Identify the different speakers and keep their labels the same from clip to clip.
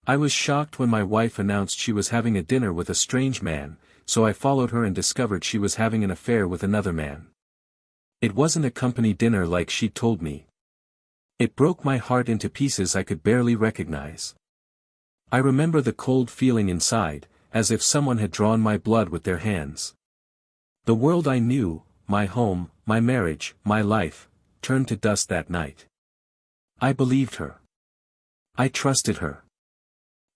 Speaker 1: I was shocked when my wife announced she was having a dinner with a strange man, so I followed her and discovered she was having an affair with another man. It wasn't a company dinner like she'd told me. It broke my heart into pieces I could barely recognize. I remember the cold feeling inside, as if someone had drawn my blood with their hands. The world I knew, my home, my marriage, my life, turned to dust that night. I believed her. I trusted her.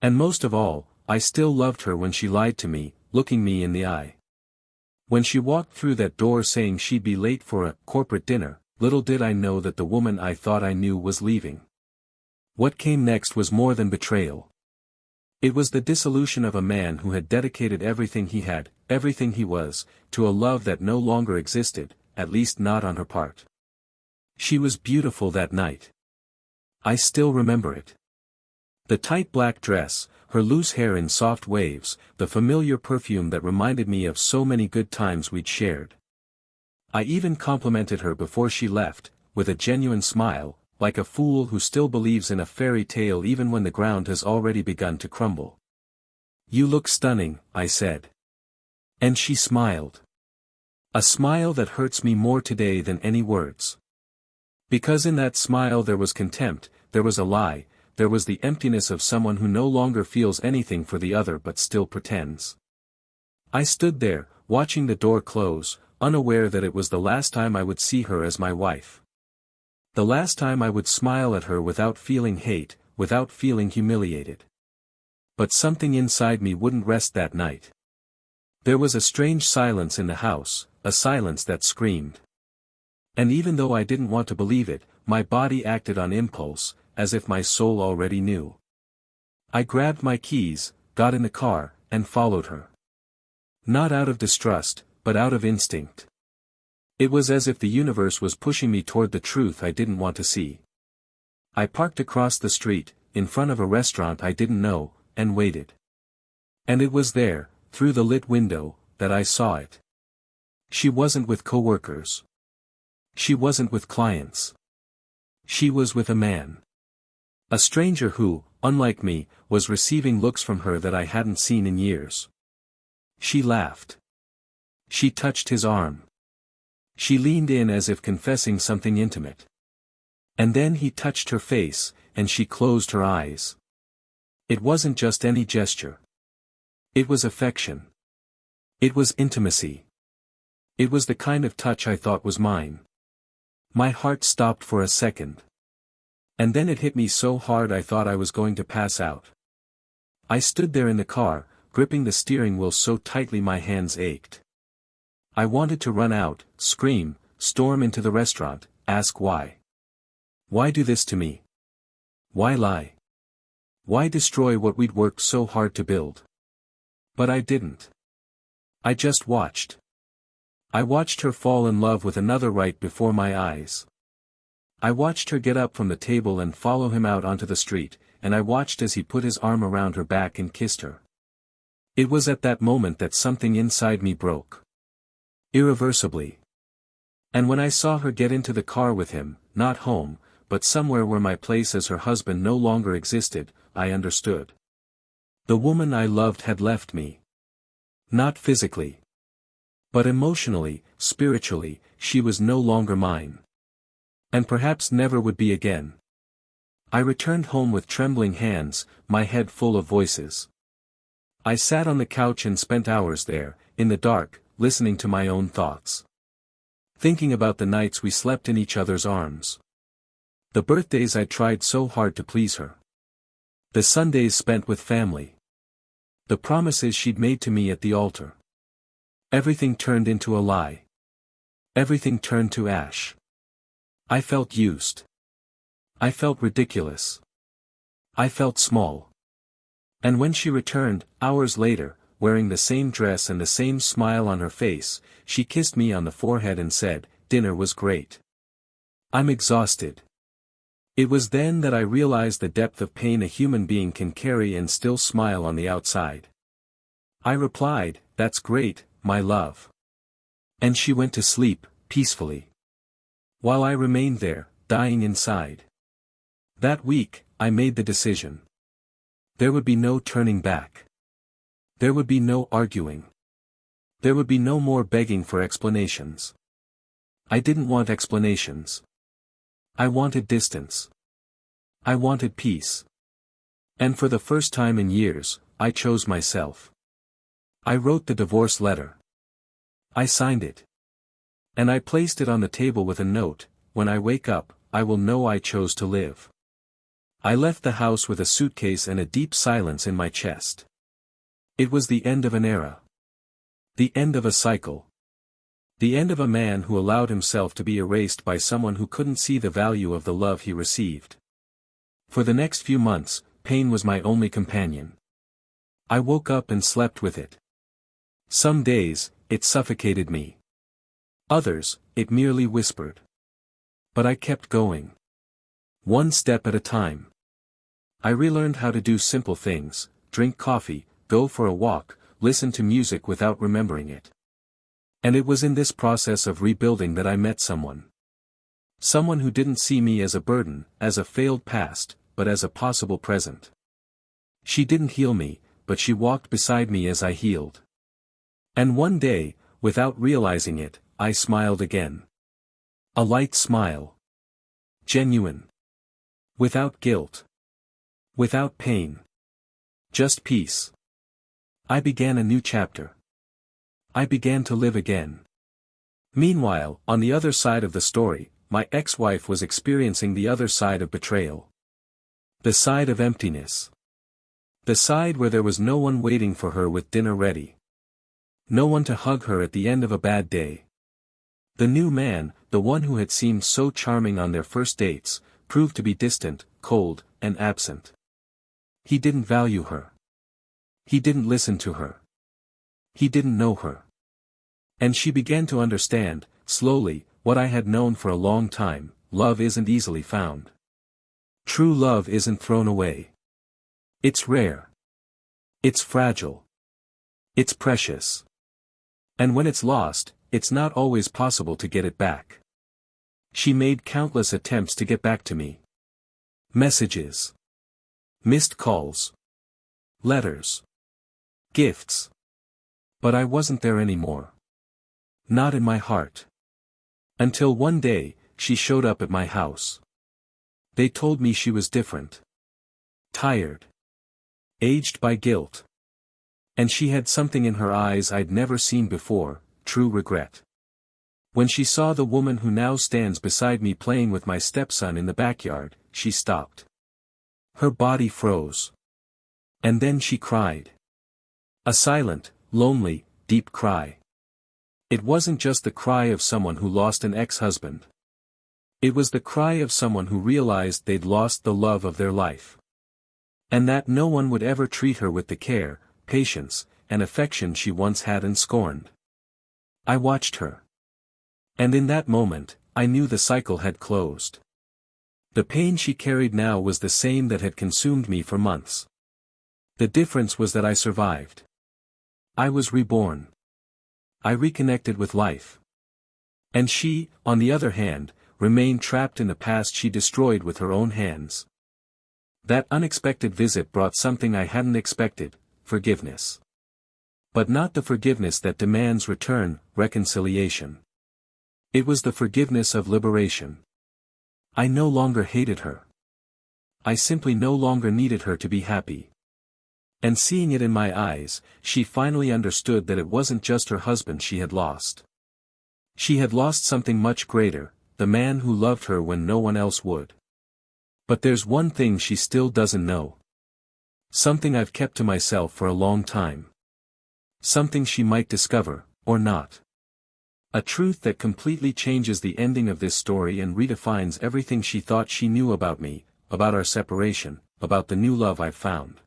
Speaker 1: And most of all, I still loved her when she lied to me, looking me in the eye. When she walked through that door saying she'd be late for a corporate dinner, little did I know that the woman I thought I knew was leaving. What came next was more than betrayal. It was the dissolution of a man who had dedicated everything he had, everything he was, to a love that no longer existed, at least not on her part. She was beautiful that night. I still remember it. The tight black dress, her loose hair in soft waves, the familiar perfume that reminded me of so many good times we'd shared. I even complimented her before she left, with a genuine smile, like a fool who still believes in a fairy tale even when the ground has already begun to crumble. "You look stunning," I said. And she smiled. A smile that hurts me more today than any words. Because in that smile there was contempt, there was a lie, there was the emptiness of someone who no longer feels anything for the other but still pretends. I stood there, watching the door close, unaware that it was the last time I would see her as my wife. The last time I would smile at her without feeling hate, without feeling humiliated. But something inside me wouldn't rest that night. There was a strange silence in the house, a silence that screamed. And even though I didn't want to believe it, my body acted on impulse, as if my soul already knew. I grabbed my keys, got in the car, and followed her. Not out of distrust, but out of instinct. It was as if the universe was pushing me toward the truth I didn't want to see. I parked across the street, in front of a restaurant I didn't know, and waited. And it was there, through the lit window, that I saw it. She wasn't with coworkers. She wasn't with clients. She was with a man. A stranger who, unlike me, was receiving looks from her that I hadn't seen in years. She laughed. She touched his arm. She leaned in as if confessing something intimate. And then he touched her face, and she closed her eyes. It wasn't just any gesture. It was affection. It was intimacy. It was the kind of touch I thought was mine. My heart stopped for a second. And then it hit me so hard I thought I was going to pass out. I stood there in the car, gripping the steering wheel so tightly my hands ached. I wanted to run out, scream, storm into the restaurant, ask why. Why do this to me? Why lie? Why destroy what we'd worked so hard to build? But I didn't. I just watched. I watched her fall in love with another right before my eyes. I watched her get up from the table and follow him out onto the street, and I watched as he put his arm around her back and kissed her. It was at that moment that something inside me broke. Irreversibly. And when I saw her get into the car with him, not home, but somewhere where my place as her husband no longer existed, I understood. The woman I loved had left me. Not physically. But emotionally, spiritually, she was no longer mine. And perhaps never would be again. I returned home with trembling hands, my head full of voices. I sat on the couch and spent hours there, in the dark, listening to my own thoughts. Thinking about the nights we slept in each other's arms. The birthdays I tried so hard to please her. The Sundays spent with family. The promises she'd made to me at the altar. Everything turned into a lie. Everything turned to ash. I felt used. I felt ridiculous. I felt small. And when she returned, hours later, wearing the same dress and the same smile on her face, she kissed me on the forehead and said, "Dinner was great. I'm exhausted." It was then that I realized the depth of pain a human being can carry and still smile on the outside. I replied, "That's great, my love." And she went to sleep, peacefully. While I remained there, dying inside. That week, I made the decision. There would be no turning back. There would be no arguing. There would be no more begging for explanations. I didn't want explanations. I wanted distance. I wanted peace. And for the first time in years, I chose myself. I wrote the divorce letter. I signed it. And I placed it on the table with a note, "When I wake up, I will know I chose to live." I left the house with a suitcase and a deep silence in my chest. It was the end of an era. The end of a cycle. The end of a man who allowed himself to be erased by someone who couldn't see the value of the love he received. For the next few months, pain was my only companion. I woke up and slept with it. Some days, it suffocated me. Others, it merely whispered. But I kept going. One step at a time. I relearned how to do simple things: drink coffee, go for a walk, listen to music without remembering it. And it was in this process of rebuilding that I met someone. Someone who didn't see me as a burden, as a failed past, but as a possible present. She didn't heal me, but she walked beside me as I healed. And one day, without realizing it, I smiled again. A light smile. Genuine. Without guilt. Without pain. Just peace. I began a new chapter. I began to live again. Meanwhile, on the other side of the story, my ex-wife was experiencing the other side of betrayal. The side of emptiness. The side where there was no one waiting for her with dinner ready. No one to hug her at the end of a bad day. The new man, the one who had seemed so charming on their first dates, proved to be distant, cold, and absent. He didn't value her. He didn't listen to her. He didn't know her. And she began to understand, slowly, what I had known for a long time: love isn't easily found. True love isn't thrown away. It's rare. It's fragile. It's precious. And when it's lost, it's not always possible to get it back. She made countless attempts to get back to me. Messages. Missed calls. Letters. Gifts. But I wasn't there anymore. Not in my heart. Until one day, she showed up at my house. They told me she was different. Tired. Aged by guilt. And she had something in her eyes I'd never seen before: true regret. When she saw the woman who now stands beside me playing with my stepson in the backyard, she stopped. Her body froze. And then she cried. A silent, lonely, deep cry. It wasn't just the cry of someone who lost an ex-husband. It was the cry of someone who realized they'd lost the love of their life. And that no one would ever treat her with the care, patience, and affection she once had and scorned. I watched her. And in that moment, I knew the cycle had closed. The pain she carried now was the same that had consumed me for months. The difference was that I survived. I was reborn. I reconnected with life. And she, on the other hand, remained trapped in the past she destroyed with her own hands. That unexpected visit brought something I hadn't expected: forgiveness. But not the forgiveness that demands return, reconciliation. It was the forgiveness of liberation. I no longer hated her. I simply no longer needed her to be happy. And seeing it in my eyes, she finally understood that it wasn't just her husband she had lost. She had lost something much greater: the man who loved her when no one else would. But there's one thing she still doesn't know. Something I've kept to myself for a long time. Something she might discover, or not. A truth that completely changes the ending of this story and redefines everything she thought she knew about me, about our separation, about the new love I've found.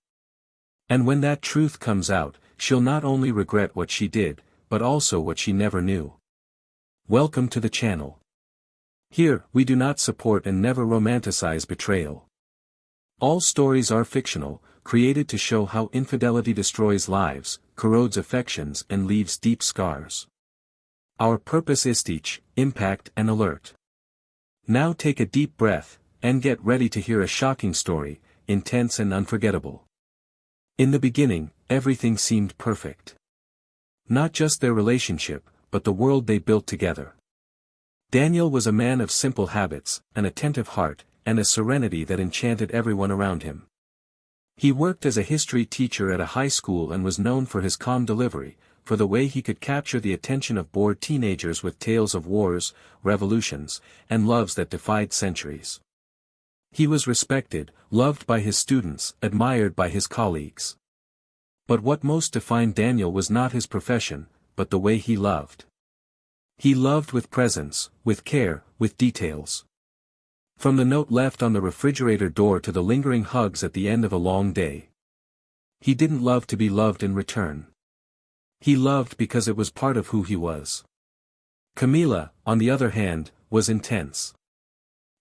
Speaker 1: And when that truth comes out, she'll not only regret what she did, but also what she never knew. Welcome to the channel. Here, we do not support and never romanticize betrayal. All stories are fictional, created to show how infidelity destroys lives, corrodes affections, and leaves deep scars. Our purpose is to teach, impact, and alert. Now take a deep breath, and get ready to hear a shocking story, intense and unforgettable. In the beginning, everything seemed perfect. Not just their relationship, but the world they built together. Daniel was a man of simple habits, an attentive heart, and a serenity that enchanted everyone around him. He worked as a history teacher at a high school and was known for his calm delivery, for the way he could capture the attention of bored teenagers with tales of wars, revolutions, and loves that defied centuries. He was respected, loved by his students, admired by his colleagues. But what most defined Daniel was not his profession, but the way he loved. He loved with presence, with care, with details. From the note left on the refrigerator door to the lingering hugs at the end of a long day. He didn't love to be loved in return. He loved because it was part of who he was. Camila, on the other hand, was intense.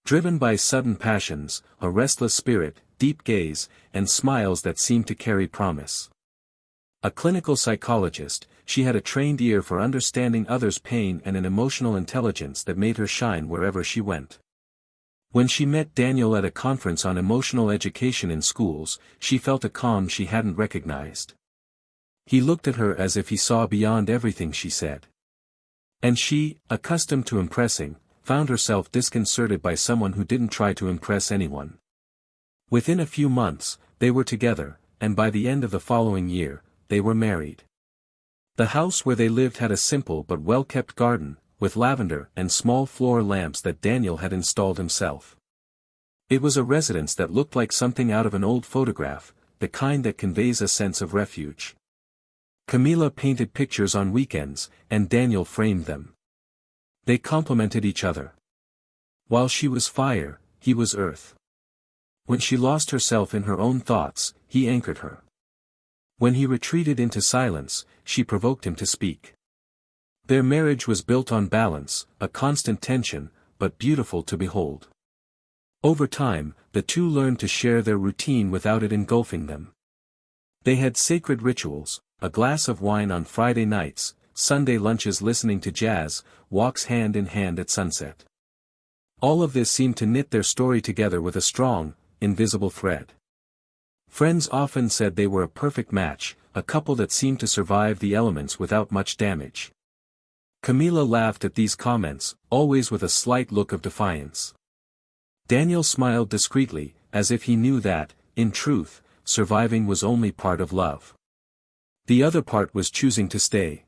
Speaker 1: Driven by sudden passions, a restless spirit, deep gaze, and smiles that seemed to carry promise. A clinical psychologist, she had a trained ear for understanding others' pain and an emotional intelligence that made her shine wherever she went. When she met Daniel at a conference on emotional education in schools, she felt a calm she hadn't recognized. He looked at her as if he saw beyond everything she said. And she, accustomed to impressing, found herself disconcerted by someone who didn't try to impress anyone. Within a few months, they were together, and by the end of the following year, they were married. The house where they lived had a simple but well-kept garden, with lavender and small floor lamps that Daniel had installed himself. It was a residence that looked like something out of an old photograph, the kind that conveys a sense of refuge. Camila painted pictures on weekends, and Daniel framed them. They complemented each other. While she was fire, he was earth. When she lost herself in her own thoughts, he anchored her. When he retreated into silence, she provoked him to speak. Their marriage was built on balance, a constant tension, but beautiful to behold. Over time, the two learned to share their routine without it engulfing them. They had sacred rituals, a glass of wine on Friday nights, Sunday lunches listening to jazz, walks hand in hand at sunset. All of this seemed to knit their story together with a strong, invisible thread. Friends often said they were a perfect match, a couple that seemed to survive the elements without much damage. Camila laughed at these comments, always with a slight look of defiance. Daniel smiled discreetly, as if he knew that, in truth, surviving was only part of love. The other part was choosing to stay.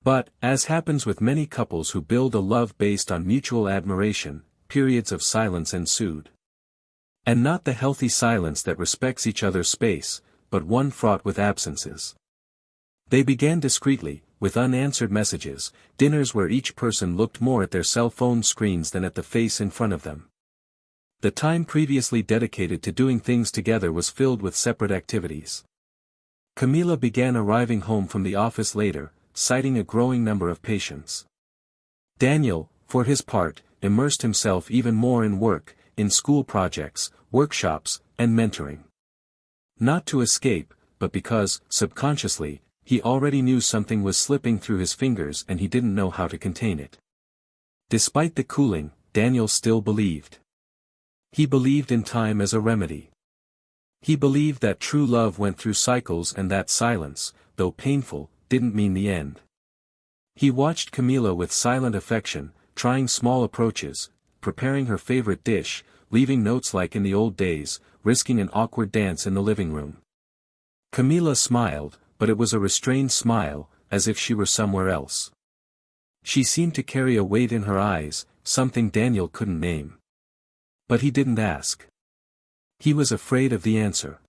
Speaker 1: But, as happens with many couples who build a love based on mutual admiration, periods of silence ensued. And not the healthy silence that respects each other's space, but one fraught with absences. They began discreetly, with unanswered messages, dinners where each person looked more at their cell phone screens than at the face in front of them. The time previously dedicated to doing things together was filled with separate activities. Camila began arriving home from the office later, citing a growing number of patients. Daniel, for his part, immersed himself even more in work, in school projects, workshops, and mentoring. Not to escape, but because, subconsciously, he already knew something was slipping through his fingers and he didn't know how to contain it. Despite the cooling, Daniel still believed. He believed in time as a remedy. He believed that true love went through cycles and that silence, though painful, didn't mean the end. He watched Camila with silent affection, trying small approaches, preparing her favorite dish, leaving notes like in the old days, risking an awkward dance in the living room. Camila smiled, but it was a restrained smile, as if she were somewhere else. She seemed to carry a weight in her eyes, something Daniel couldn't name. But he didn't ask. He was afraid of the answer.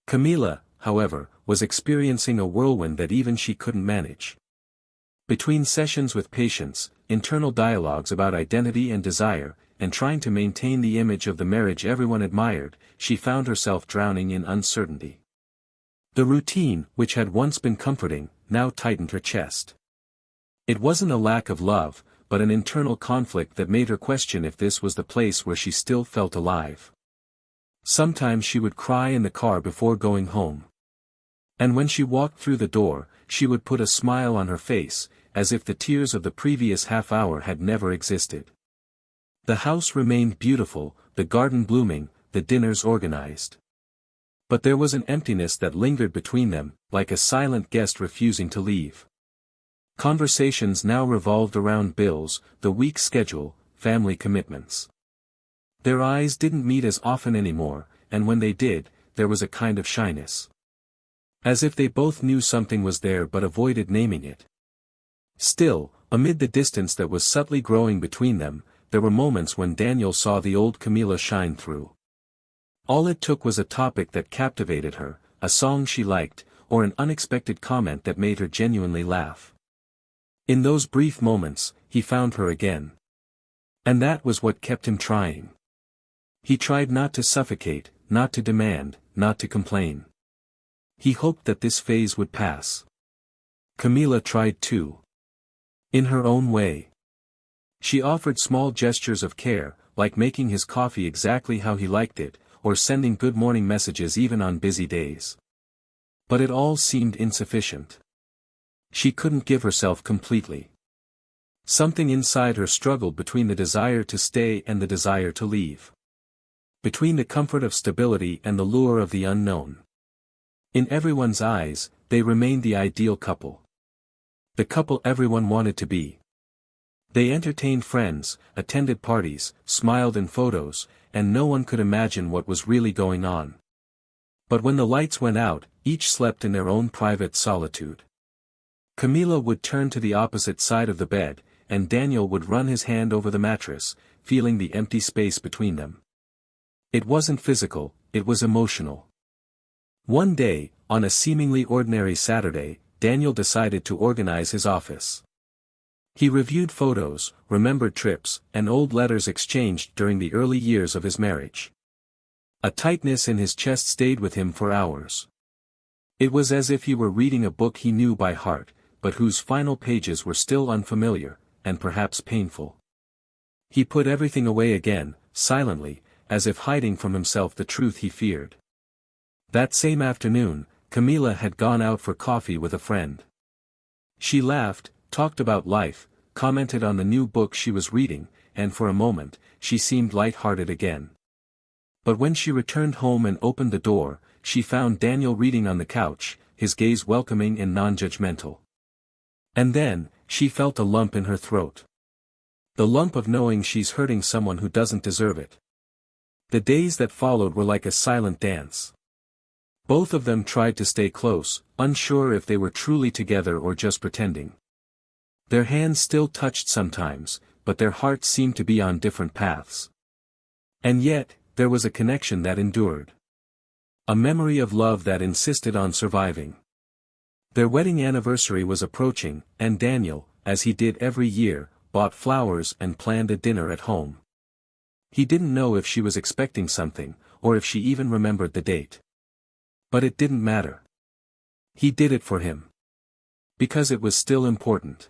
Speaker 1: Camila, however, was experiencing a whirlwind that even she couldn't manage. Between sessions with patients, internal dialogues about identity and desire, and trying to maintain the image of the marriage everyone admired, she found herself drowning in uncertainty. The routine, which had once been comforting, now tightened her chest. It wasn't a lack of love, but an internal conflict that made her question if this was the place where she still felt alive. Sometimes she would cry in the car before going home. And when she walked through the door, she would put a smile on her face, as if the tears of the previous half hour had never existed. The house remained beautiful, the garden blooming, the dinners organized. But there was an emptiness that lingered between them, like a silent guest refusing to leave. Conversations now revolved around bills, the week's schedule, family commitments. Their eyes didn't meet as often anymore, and when they did, there was a kind of shyness. As if they both knew something was there but avoided naming it. Still, amid the distance that was subtly growing between them, there were moments when Daniel saw the old Camila shine through. All it took was a topic that captivated her, a song she liked, or an unexpected comment that made her genuinely laugh. In those brief moments, he found her again. And that was what kept him trying. He tried not to suffocate, not to demand, not to complain. He hoped that this phase would pass. Camila tried too. In her own way. She offered small gestures of care, like making his coffee exactly how he liked it, or sending good morning messages even on busy days. But it all seemed insufficient. She couldn't give herself completely. Something inside her struggled between the desire to stay and the desire to leave. Between the comfort of stability and the lure of the unknown. In everyone's eyes, they remained the ideal couple. The couple everyone wanted to be. They entertained friends, attended parties, smiled in photos, and no one could imagine what was really going on. But when the lights went out, each slept in their own private solitude. Camila would turn to the opposite side of the bed, and Daniel would run his hand over the mattress, feeling the empty space between them. It wasn't physical, it was emotional. One day, on a seemingly ordinary Saturday, Daniel decided to organize his office. He reviewed photos, remembered trips, and old letters exchanged during the early years of his marriage. A tightness in his chest stayed with him for hours. It was as if he were reading a book he knew by heart, but whose final pages were still unfamiliar, and perhaps painful. He put everything away again, silently, as if hiding from himself the truth he feared. That same afternoon, Camila had gone out for coffee with a friend. She laughed, talked about life, commented on the new book she was reading, and for a moment, she seemed light-hearted again. But when she returned home and opened the door, she found Daniel reading on the couch, his gaze welcoming and non-judgmental. And then, she felt a lump in her throat. The lump of knowing she's hurting someone who doesn't deserve it. The days that followed were like a silent dance. Both of them tried to stay close, unsure if they were truly together or just pretending. Their hands still touched sometimes, but their hearts seemed to be on different paths. And yet, there was a connection that endured. A memory of love that insisted on surviving. Their wedding anniversary was approaching, and Daniel, as he did every year, bought flowers and planned a dinner at home. He didn't know if she was expecting something, or if she even remembered the date. But it didn't matter. He did it for him. Because it was still important.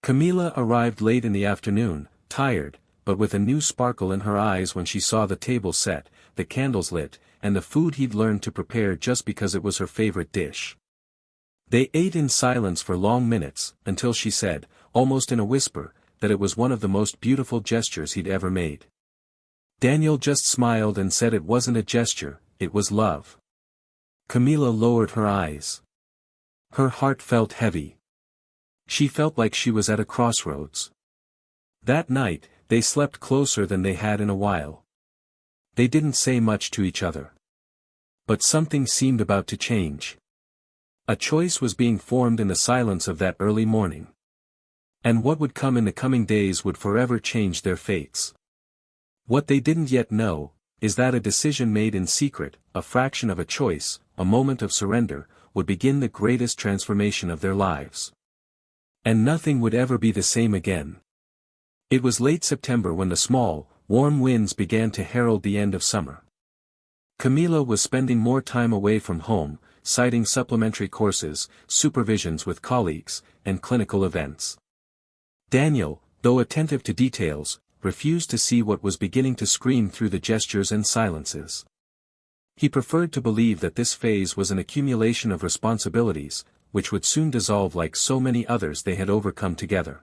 Speaker 1: Camila arrived late in the afternoon, tired, but with a new sparkle in her eyes when she saw the table set, the candles lit, and the food he'd learned to prepare just because it was her favorite dish. They ate in silence for long minutes, until she said, almost in a whisper, that it was one of the most beautiful gestures he'd ever made. Daniel just smiled and said it wasn't a gesture, it was love. Camila lowered her eyes. Her heart felt heavy. She felt like she was at a crossroads. That night, they slept closer than they had in a while. They didn't say much to each other. But something seemed about to change. A choice was being formed in the silence of that early morning. And what would come in the coming days would forever change their fates. What they didn't yet know, is that a decision made in secret, a fraction of a choice, a moment of surrender, would begin the greatest transformation of their lives. And nothing would ever be the same again. It was late September when the small, warm winds began to herald the end of summer. Camila was spending more time away from home, citing supplementary courses, supervisions with colleagues, and clinical events. Daniel, though attentive to details, refused to see what was beginning to scream through the gestures and silences. He preferred to believe that this phase was an accumulation of responsibilities, which would soon dissolve like so many others they had overcome together.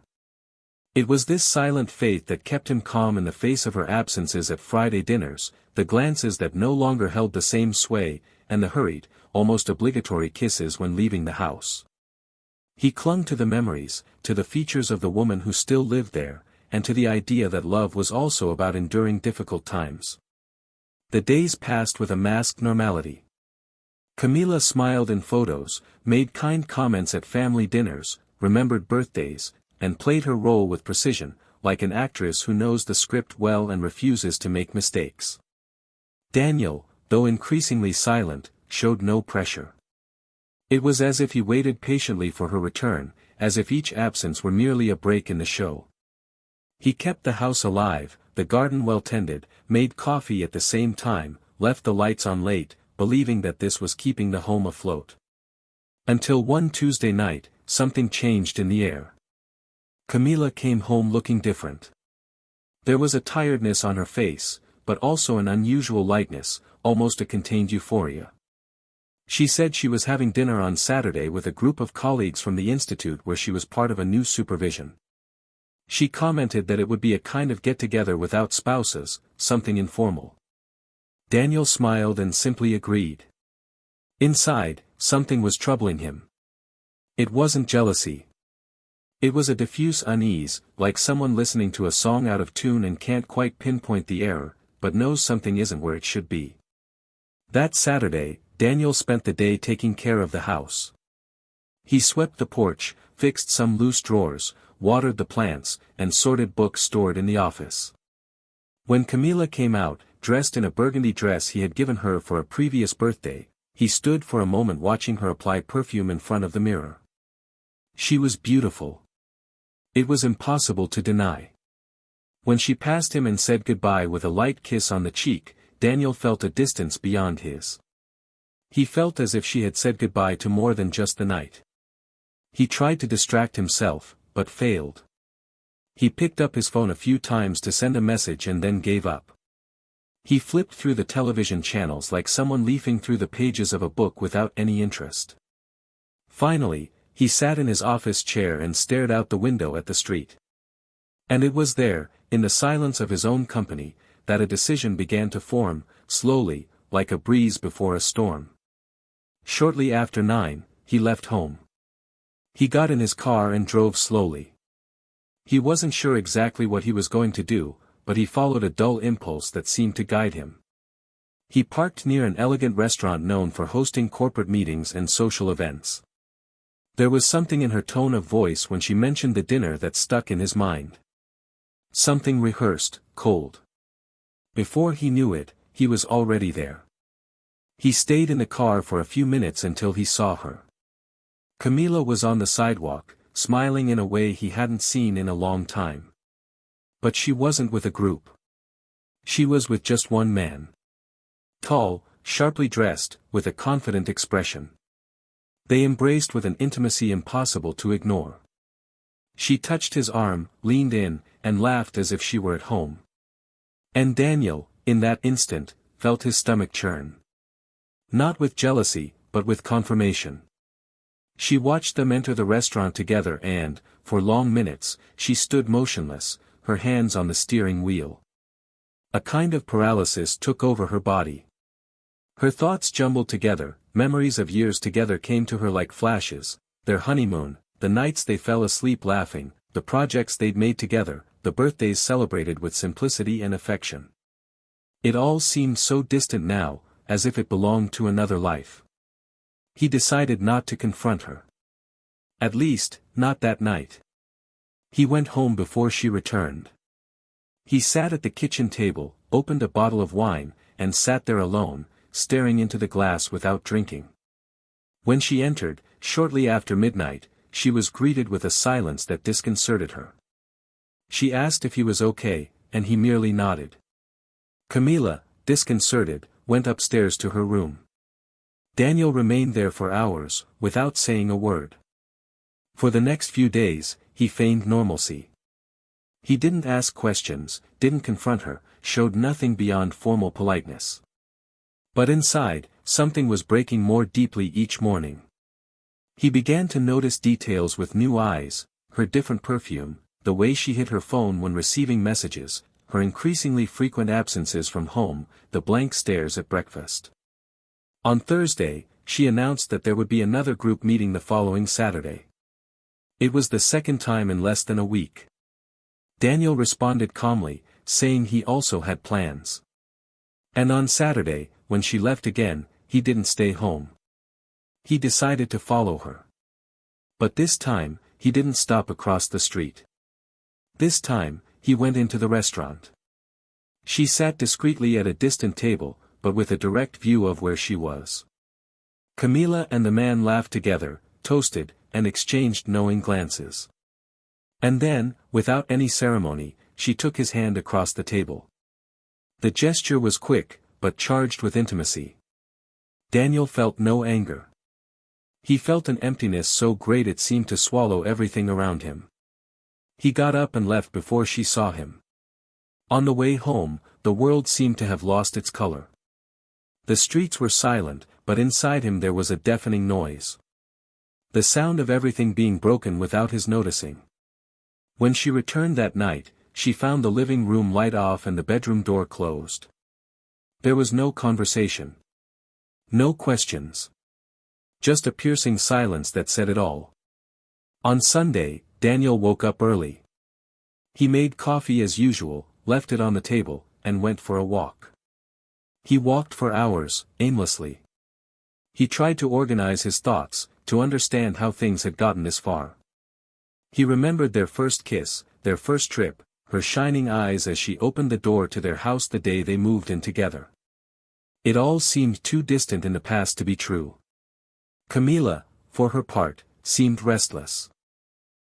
Speaker 1: It was this silent faith that kept him calm in the face of her absences at Friday dinners, the glances that no longer held the same sway, and the hurried, almost obligatory kisses when leaving the house. He clung to the memories, to the features of the woman who still lived there, and to the idea that love was also about enduring difficult times. The days passed with a masked normality. Camila smiled in photos, made kind comments at family dinners, remembered birthdays, and played her role with precision, like an actress who knows the script well and refuses to make mistakes. Daniel, though increasingly silent, showed no pressure. It was as if he waited patiently for her return, as if each absence were merely a break in the show. He kept the house alive, the garden well tended, made coffee at the same time, left the lights on late, believing that this was keeping the home afloat. Until one Tuesday night, something changed in the air. Camila came home looking different. There was a tiredness on her face, but also an unusual lightness, almost a contained euphoria. She said she was having dinner on Saturday with a group of colleagues from the institute where she was part of a new supervision. She commented that it would be a kind of get-together without spouses, something informal. Daniel smiled and simply agreed. Inside, something was troubling him. It wasn't jealousy. It was a diffuse unease, like someone listening to a song out of tune and can't quite pinpoint the error, but knows something isn't where it should be. That Saturday, Daniel spent the day taking care of the house. He swept the porch, fixed some loose drawers, watered the plants, and sorted books stored in the office. When Camila came out, dressed in a burgundy dress he had given her for a previous birthday, he stood for a moment watching her apply perfume in front of the mirror. She was beautiful. It was impossible to deny. When she passed him and said goodbye with a light kiss on the cheek, Daniel felt a distance beyond his. He felt as if she had said goodbye to more than just the night. He tried to distract himself, but failed. He picked up his phone a few times to send a message and then gave up. He flipped through the television channels like someone leafing through the pages of a book without any interest. Finally, he sat in his office chair and stared out the window at the street. And it was there, in the silence of his own company, that a decision began to form, slowly, like a breeze before a storm. Shortly after 9, he left home. He got in his car and drove slowly. He wasn't sure exactly what he was going to do, but he followed a dull impulse that seemed to guide him. He parked near an elegant restaurant known for hosting corporate meetings and social events. There was something in her tone of voice when she mentioned the dinner that stuck in his mind. Something rehearsed, cold. Before he knew it, he was already there. He stayed in the car for a few minutes until he saw her. Camila was on the sidewalk, smiling in a way he hadn't seen in a long time. But she wasn't with a group. She was with just one man. Tall, sharply dressed, with a confident expression. They embraced with an intimacy impossible to ignore. She touched his arm, leaned in, and laughed as if she were at home. And Daniel, in that instant, felt his stomach churn. Not with jealousy, but with confirmation. She watched them enter the restaurant together and, for long minutes, she stood motionless, her hands on the steering wheel. A kind of paralysis took over her body. Her thoughts jumbled together, memories of years together came to her like flashes, their honeymoon, the nights they fell asleep laughing, the projects they'd made together, the birthdays celebrated with simplicity and affection. It all seemed so distant now, as if it belonged to another life. He decided not to confront her. At least, not that night. He went home before she returned. He sat at the kitchen table, opened a bottle of wine, and sat there alone, staring into the glass without drinking. When she entered, shortly after midnight, she was greeted with a silence that disconcerted her. She asked if he was okay, and he merely nodded. Camila, disconcerted, went upstairs to her room. Daniel remained there for hours, without saying a word. For the next few days, he feigned normalcy. He didn't ask questions, didn't confront her, showed nothing beyond formal politeness. But inside, something was breaking more deeply each morning. He began to notice details with new eyes, her different perfume, the way she hid her phone when receiving messages, her increasingly frequent absences from home, the blank stares at breakfast. On Thursday, she announced that there would be another group meeting the following Saturday. It was the second time in less than a week. Daniel responded calmly, saying he also had plans. And on Saturday, when she left again, he didn't stay home. He decided to follow her. But this time, he didn't stop across the street. This time, he went into the restaurant. She sat discreetly at a distant table, but with a direct view of where she was. Camila and the man laughed together, toasted, and exchanged knowing glances. And then, without any ceremony, she took his hand across the table. The gesture was quick, but charged with intimacy. Daniel felt no anger. He felt an emptiness so great it seemed to swallow everything around him. He got up and left before she saw him. On the way home, the world seemed to have lost its color. The streets were silent, but inside him there was a deafening noise. The sound of everything being broken without his noticing. When she returned that night, she found the living room light off and the bedroom door closed. There was no conversation. No questions. Just a piercing silence that said it all. On Sunday, Daniel woke up early. He made coffee as usual, left it on the table, and went for a walk. He walked for hours, aimlessly. He tried to organize his thoughts, to understand how things had gotten this far. He remembered their first kiss, their first trip, her shining eyes as she opened the door to their house the day they moved in together. It all seemed too distant in the past to be true. Camila, for her part, seemed restless.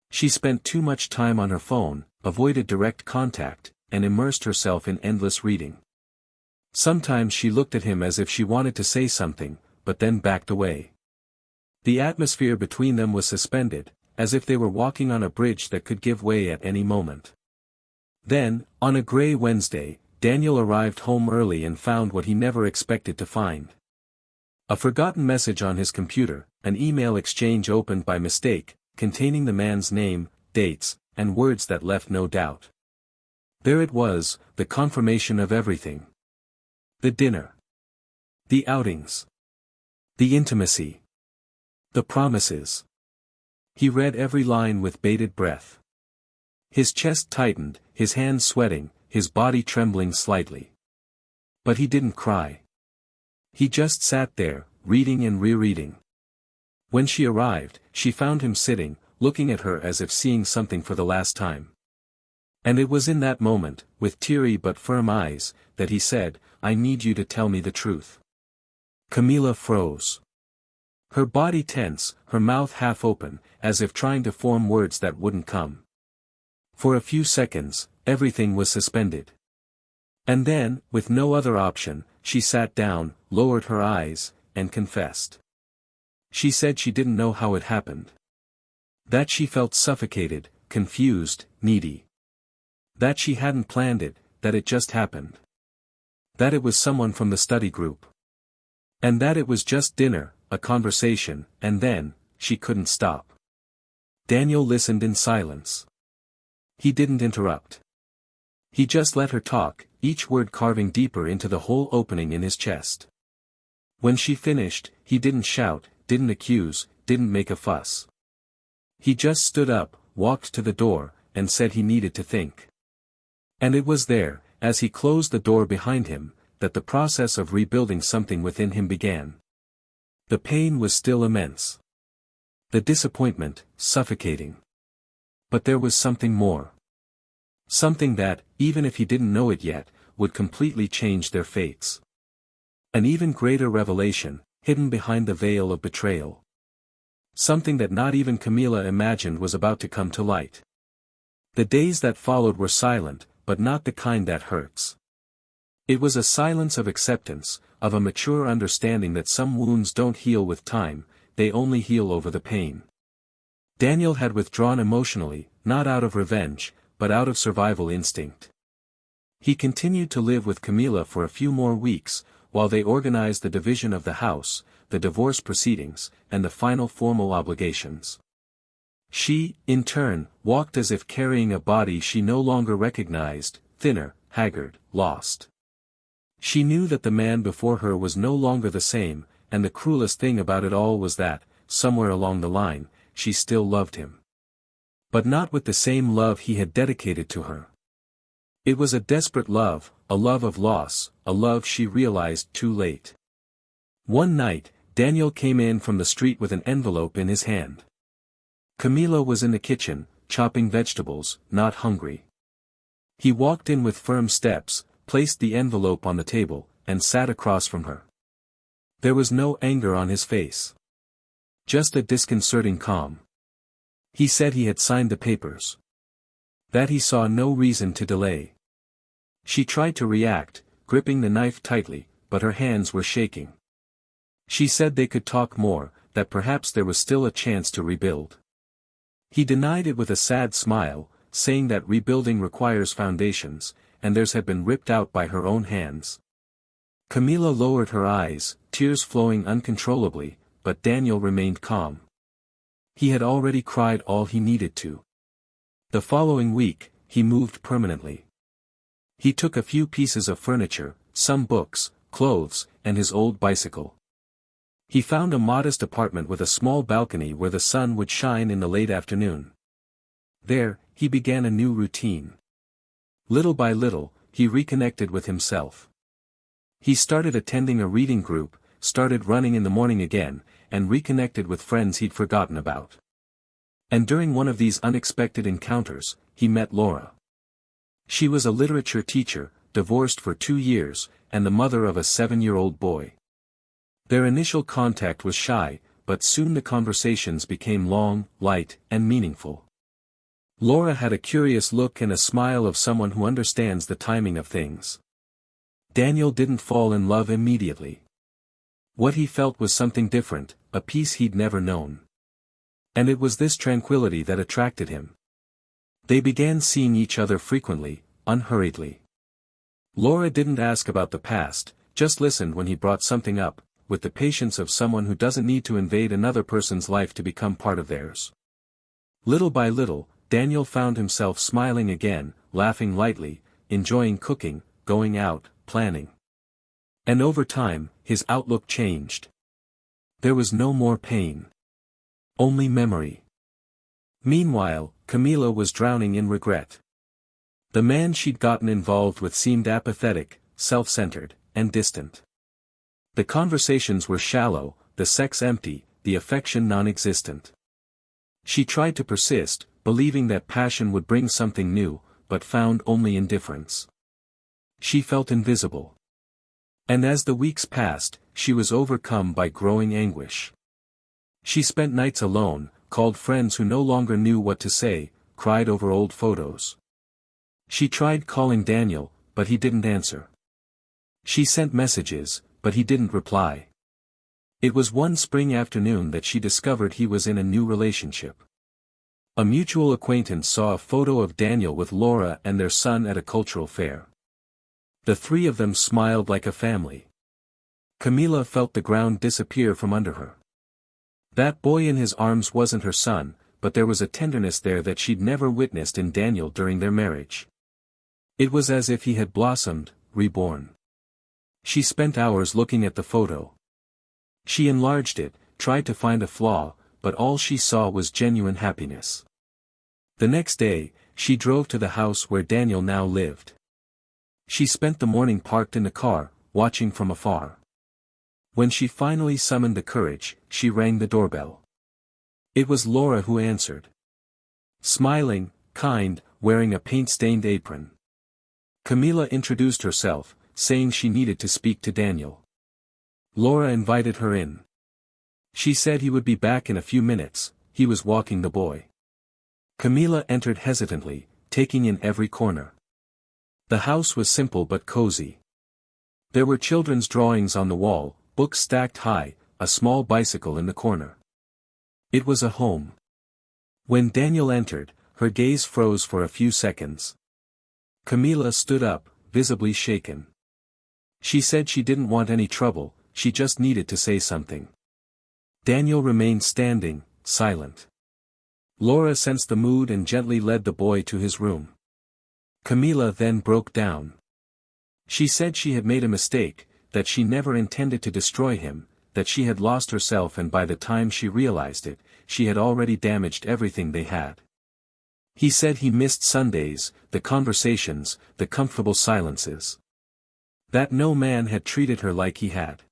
Speaker 1: She spent too much time on her phone, avoided direct contact, and immersed herself in endless reading. Sometimes she looked at him as if she wanted to say something, but then backed away. The atmosphere between them was suspended, as if they were walking on a bridge that could give way at any moment. Then, on a gray Wednesday, Daniel arrived home early and found what he never expected to find. A forgotten message on his computer, an email exchange opened by mistake, containing the man's name, dates, and words that left no doubt. There it was, the confirmation of everything. The dinner. The outings. The intimacy. The promises. He read every line with bated breath. His chest tightened, his hands sweating, his body trembling slightly. But he didn't cry. He just sat there, reading and rereading. When she arrived, she found him sitting, looking at her as if seeing something for the last time. And it was in that moment, with teary but firm eyes, that he said, "I need you to tell me the truth." Camila froze. Her body tense, her mouth half open, as if trying to form words that wouldn't come. For a few seconds, everything was suspended. And then, with no other option, she sat down, lowered her eyes, and confessed. She said she didn't know how it happened. That she felt suffocated, confused, needy. That she hadn't planned it, that it just happened. That it was someone from the study group. And that it was just dinner, a conversation, and then, she couldn't stop. Daniel listened in silence. He didn't interrupt. He just let her talk, each word carving deeper into the whole opening in his chest. When she finished, he didn't shout, didn't accuse, didn't make a fuss. He just stood up, walked to the door, and said he needed to think. And it was there, as he closed the door behind him, that the process of rebuilding something within him began. The pain was still immense. The disappointment, suffocating. But there was something more. Something that, even if he didn't know it yet, would completely change their fates. An even greater revelation, hidden behind the veil of betrayal. Something that not even Camila imagined was about to come to light. The days that followed were silent, but not the kind that hurts. It was a silence of acceptance, of a mature understanding that some wounds don't heal with time, they only heal over the pain. Daniel had withdrawn emotionally, not out of revenge, but out of survival instinct. He continued to live with Camila for a few more weeks, while they organized the division of the house, the divorce proceedings, and the final formal obligations. She, in turn, walked as if carrying a body she no longer recognized, thinner, haggard, lost. She knew that the man before her was no longer the same, and the cruelest thing about it all was that, somewhere along the line, she still loved him. But not with the same love he had dedicated to her. It was a desperate love, a love of loss, a love she realized too late. One night, Daniel came in from the street with an envelope in his hand. Camila was in the kitchen, chopping vegetables, not hungry. He walked in with firm steps, placed the envelope on the table, and sat across from her. There was no anger on his face. Just a disconcerting calm. He said he had signed the papers. That he saw no reason to delay. She tried to react, gripping the knife tightly, but her hands were shaking. She said they could talk more, that perhaps there was still a chance to rebuild. He denied it with a sad smile, saying that rebuilding requires foundations, and theirs had been ripped out by her own hands. Camila lowered her eyes, tears flowing uncontrollably, but Daniel remained calm. He had already cried all he needed to. The following week, he moved permanently. He took a few pieces of furniture, some books, clothes, and his old bicycle. He found a modest apartment with a small balcony where the sun would shine in the late afternoon. There, he began a new routine. Little by little, he reconnected with himself. He started attending a reading group, started running in the morning again, and reconnected with friends he'd forgotten about. And during one of these unexpected encounters, he met Laura. She was a literature teacher, divorced for 2 years, and the mother of a 7-year-old boy. Their initial contact was shy, but soon the conversations became long, light, and meaningful. Laura had a curious look and a smile of someone who understands the timing of things. Daniel didn't fall in love immediately. What he felt was something different, a peace he'd never known. And it was this tranquility that attracted him. They began seeing each other frequently, unhurriedly. Laura didn't ask about the past, just listened when he brought something up, with the patience of someone who doesn't need to invade another person's life to become part of theirs. Little by little, Daniel found himself smiling again, laughing lightly, enjoying cooking, going out, planning. And over time, his outlook changed. There was no more pain. Only memory. Meanwhile, Camila was drowning in regret. The man she'd gotten involved with seemed apathetic, self-centered, and distant. The conversations were shallow, the sex empty, the affection non-existent. She tried to persist, believing that passion would bring something new, but found only indifference. She felt invisible. And as the weeks passed, she was overcome by growing anguish. She spent nights alone, called friends who no longer knew what to say, cried over old photos. She tried calling Daniel, but he didn't answer. She sent messages, but he didn't reply. It was one spring afternoon that she discovered he was in a new relationship. A mutual acquaintance saw a photo of Daniel with Laura and their son at a cultural fair. The three of them smiled like a family. Camila felt the ground disappear from under her. That boy in his arms wasn't her son, but there was a tenderness there that she'd never witnessed in Daniel during their marriage. It was as if he had blossomed, reborn. She spent hours looking at the photo. She enlarged it, tried to find a flaw, but all she saw was genuine happiness. The next day, she drove to the house where Daniel now lived. She spent the morning parked in the car, watching from afar. When she finally summoned the courage, she rang the doorbell. It was Laura who answered. Smiling, kind, wearing a paint-stained apron. Camila introduced herself, saying she needed to speak to Daniel. Laura invited her in. She said he would be back in a few minutes, he was walking the boy. Camila entered hesitantly, taking in every corner. The house was simple but cozy. There were children's drawings on the wall, books stacked high, a small bicycle in the corner. It was a home. When Daniel entered, her gaze froze for a few seconds. Camila stood up, visibly shaken. She said she didn't want any trouble, she just needed to say something. Daniel remained standing, silent. Laura sensed the mood and gently led the boy to his room. Camila then broke down. She said she had made a mistake, that she never intended to destroy him, that she had lost herself, and by the time she realized it, she had already damaged everything they had. He said he missed Sundays, the conversations, the comfortable silences. That no man had treated her like he had.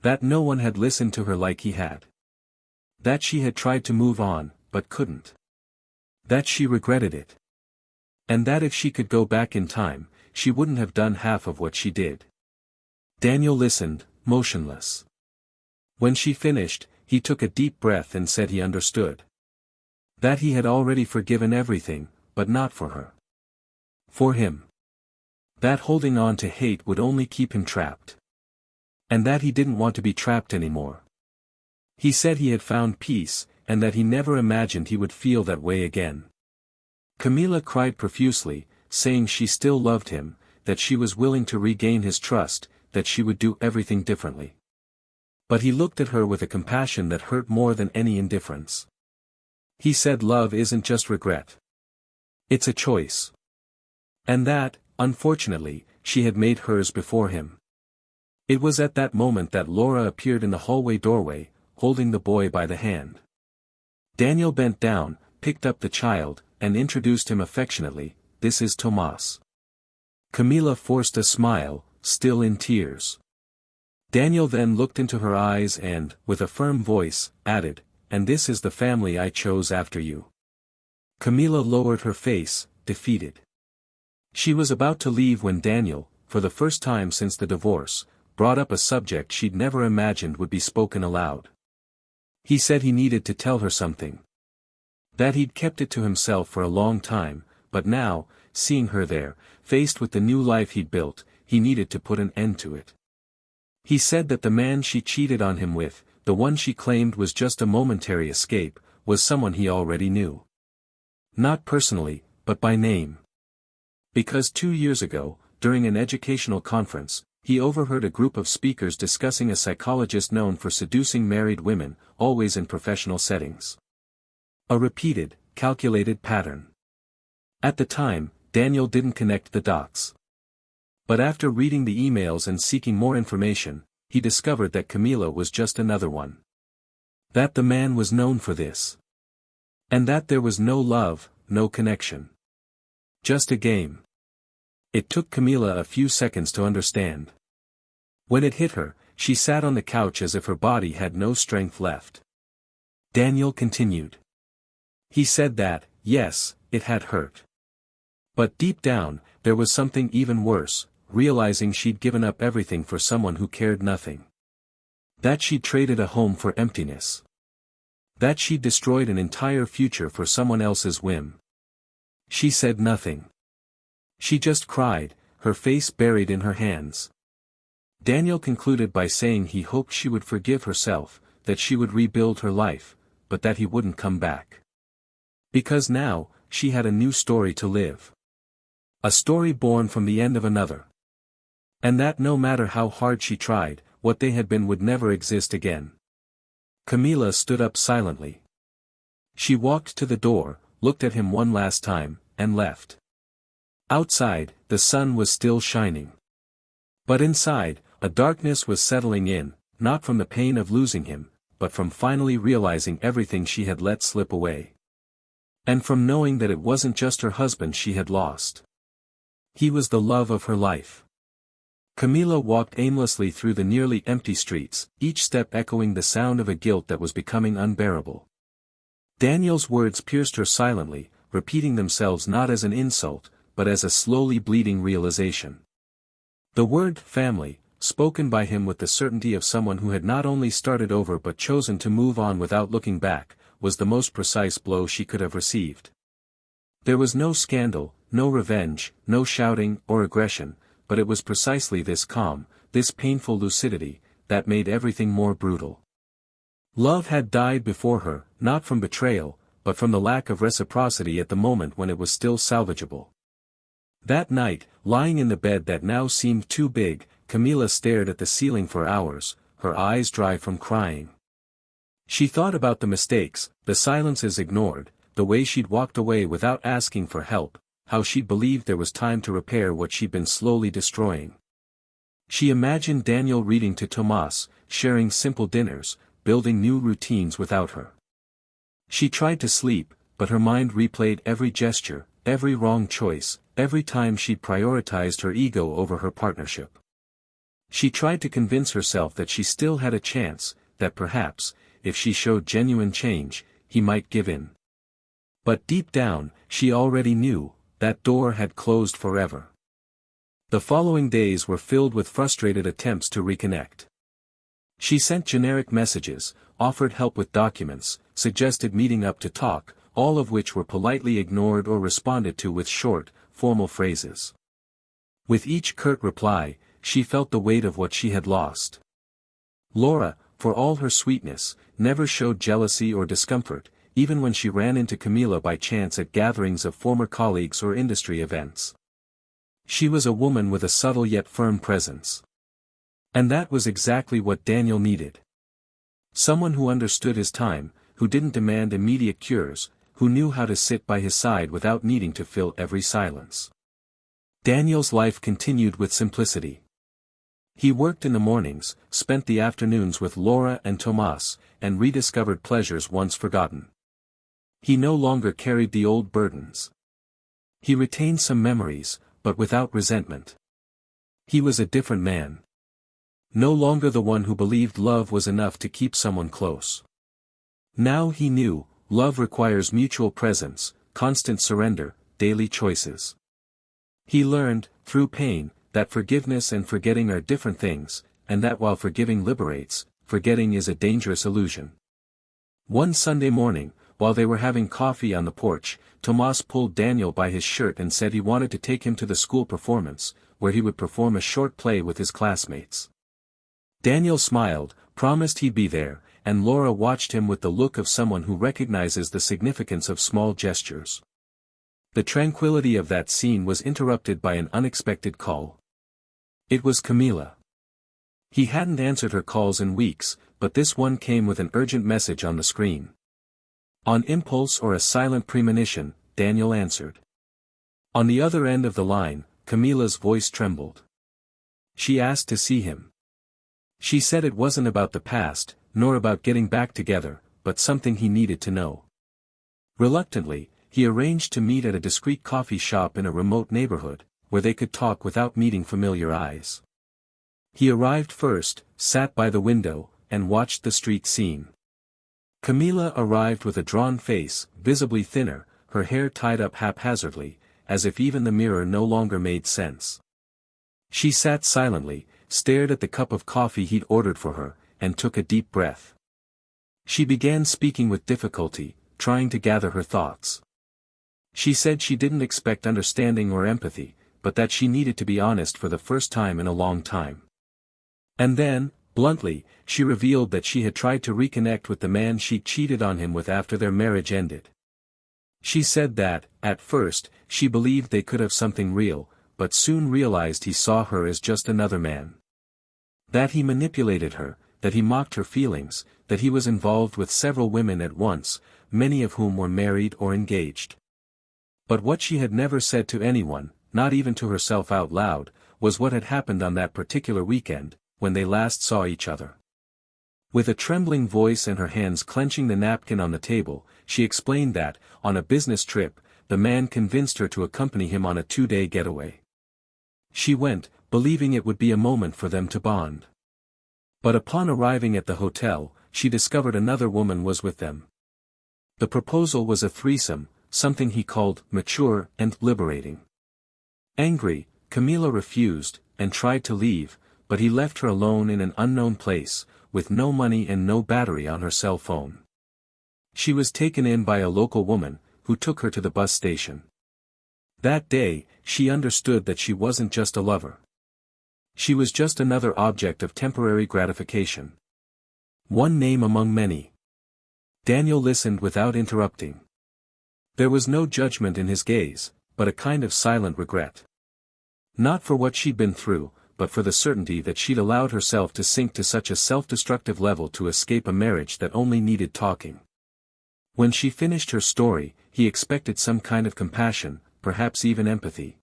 Speaker 1: That no one had listened to her like he had. That she had tried to move on, but couldn't. That she regretted it. And that if she could go back in time, she wouldn't have done half of what she did. Daniel listened, motionless. When she finished, he took a deep breath and said he understood. That he had already forgiven everything, but not for her. For him. That holding on to hate would only keep him trapped. And that he didn't want to be trapped anymore. He said he had found peace, and that he never imagined he would feel that way again. Camila cried profusely, saying she still loved him, that she was willing to regain his trust, that she would do everything differently. But he looked at her with a compassion that hurt more than any indifference. He said love isn't just regret. It's a choice. And that, unfortunately, she had made hers before him. It was at that moment that Laura appeared in the hallway doorway, holding the boy by the hand. Daniel bent down, picked up the child, and introduced him affectionately, "This is Tomas." Camila forced a smile, still in tears. Daniel then looked into her eyes and, with a firm voice, added, "And this is the family I chose after you." Camila lowered her face, defeated. She was about to leave when Daniel, for the first time since the divorce, brought up a subject she'd never imagined would be spoken aloud. He said he needed to tell her something. That he'd kept it to himself for a long time, but now, seeing her there, faced with the new life he'd built, he needed to put an end to it. He said that the man she cheated on him with, the one she claimed was just a momentary escape, was someone he already knew. Not personally, but by name. Because 2 years ago, during an educational conference, he overheard a group of speakers discussing a psychologist known for seducing married women, always in professional settings. A repeated, calculated pattern. At the time, Daniel didn't connect the dots. But after reading the emails and seeking more information, he discovered that Camila was just another one. That the man was known for this. And that there was no love, no connection. Just a game. It took Camila a few seconds to understand. When it hit her, she sat on the couch as if her body had no strength left. Daniel continued. He said that, yes, it had hurt. But deep down, there was something even worse, realizing she'd given up everything for someone who cared nothing. That she'd traded a home for emptiness. That she'd destroyed an entire future for someone else's whim. She said nothing. She just cried, her face buried in her hands. Daniel concluded by saying he hoped she would forgive herself, that she would rebuild her life, but that he wouldn't come back. Because now, she had a new story to live. A story born from the end of another. And that no matter how hard she tried, what they had been would never exist again. Camila stood up silently. She walked to the door, looked at him one last time, and left. Outside, the sun was still shining. But inside, a darkness was settling in, not from the pain of losing him, but from finally realizing everything she had let slip away. And from knowing that it wasn't just her husband she had lost. He was the love of her life. Camila walked aimlessly through the nearly empty streets, each step echoing the sound of a guilt that was becoming unbearable. Daniel's words pierced her silently, repeating themselves not as an insult, but as a slowly bleeding realization. The word family, spoken by him with the certainty of someone who had not only started over but chosen to move on without looking back, was the most precise blow she could have received. There was no scandal, no revenge, no shouting or aggression, but it was precisely this calm, this painful lucidity, that made everything more brutal. Love had died before her, not from betrayal, but from the lack of reciprocity at the moment when it was still salvageable. That night, lying in the bed that now seemed too big, Camila stared at the ceiling for hours, her eyes dry from crying. She thought about the mistakes, the silences ignored, the way she'd walked away without asking for help, how she'd believed there was time to repair what she'd been slowly destroying. She imagined Daniel reading to Tomas, sharing simple dinners, building new routines without her. She tried to sleep, but her mind replayed every gesture, every wrong choice, every time she prioritized her ego over her partnership. She tried to convince herself that she still had a chance, that perhaps, if she showed genuine change, he might give in. But deep down, she already knew, that door had closed forever. The following days were filled with frustrated attempts to reconnect. She sent generic messages, offered help with documents, suggested meeting up to talk, all of which were politely ignored or responded to with short, formal phrases. With each curt reply, she felt the weight of what she had lost. Laura, for all her sweetness, never showed jealousy or discomfort, even when she ran into Camila by chance at gatherings of former colleagues or industry events. She was a woman with a subtle yet firm presence. And that was exactly what Daniel needed. Someone who understood his time, who didn't demand immediate cures, who knew how to sit by his side without needing to fill every silence. Daniel's life continued with simplicity. He worked in the mornings, spent the afternoons with Laura and Tomas, and rediscovered pleasures once forgotten. He no longer carried the old burdens. He retained some memories, but without resentment. He was a different man. No longer the one who believed love was enough to keep someone close. Now he knew, love requires mutual presence, constant surrender, daily choices. He learned, through pain, that forgiveness and forgetting are different things, and that while forgiving liberates, forgetting is a dangerous illusion. One Sunday morning, while they were having coffee on the porch, Tomas pulled Daniel by his shirt and said he wanted to take him to the school performance, where he would perform a short play with his classmates. Daniel smiled, promised he'd be there, and Laura watched him with the look of someone who recognizes the significance of small gestures. The tranquility of that scene was interrupted by an unexpected call. It was Camila. He hadn't answered her calls in weeks, but this one came with an urgent message on the screen. On impulse or a silent premonition, Daniel answered. On the other end of the line, Camila's voice trembled. She asked to see him. She said it wasn't about the past, nor about getting back together, but something he needed to know. Reluctantly, he arranged to meet at a discreet coffee shop in a remote neighborhood, where they could talk without meeting familiar eyes. He arrived first, sat by the window, and watched the street scene. Camila arrived with a drawn face, visibly thinner, her hair tied up haphazardly, as if even the mirror no longer made sense. She sat silently, stared at the cup of coffee he'd ordered for her, and took a deep breath. She began speaking with difficulty, trying to gather her thoughts. She said she didn't expect understanding or empathy, but that she needed to be honest for the first time in a long time. And then, bluntly, she revealed that she had tried to reconnect with the man she'd cheated on him with after their marriage ended. She said that, at first, she believed they could have something real, but soon realized he saw her as just another man. That he manipulated her, that he mocked her feelings, that he was involved with several women at once, many of whom were married or engaged. But what she had never said to anyone, not even to herself out loud, was what had happened on that particular weekend, when they last saw each other. With a trembling voice and her hands clenching the napkin on the table, she explained that, on a business trip, the man convinced her to accompany him on a 2-day getaway. She went, believing it would be a moment for them to bond. But upon arriving at the hotel, she discovered another woman was with them. The proposal was a threesome, something he called mature and liberating. Angry, Camila refused, and tried to leave, but he left her alone in an unknown place, with no money and no battery on her cell phone. She was taken in by a local woman, who took her to the bus station. That day, she understood that she wasn't just a lover. She was just another object of temporary gratification. One name among many. Daniel listened without interrupting. There was no judgment in his gaze, but a kind of silent regret. Not for what she'd been through, but for the certainty that she'd allowed herself to sink to such a self-destructive level to escape a marriage that only needed talking. When she finished her story, he expected some kind of compassion, perhaps even empathy.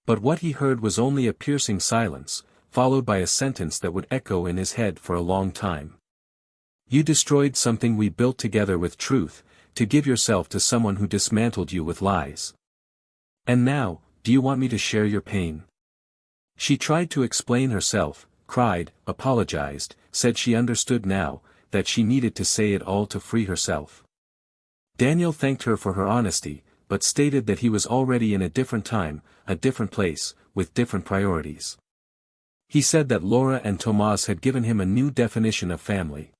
Speaker 1: But what he heard was only a piercing silence, followed by a sentence that would echo in his head for a long time. You destroyed something we built together with truth, to give yourself to someone who dismantled you with lies. And now, do you want me to share your pain? She tried to explain herself, cried, apologized, said she understood now, that she needed to say it all to free herself. Daniel thanked her for her honesty, but stated that he was already in a different time, a different place, with different priorities. He said that Laura and Tomas had given him a new definition of family.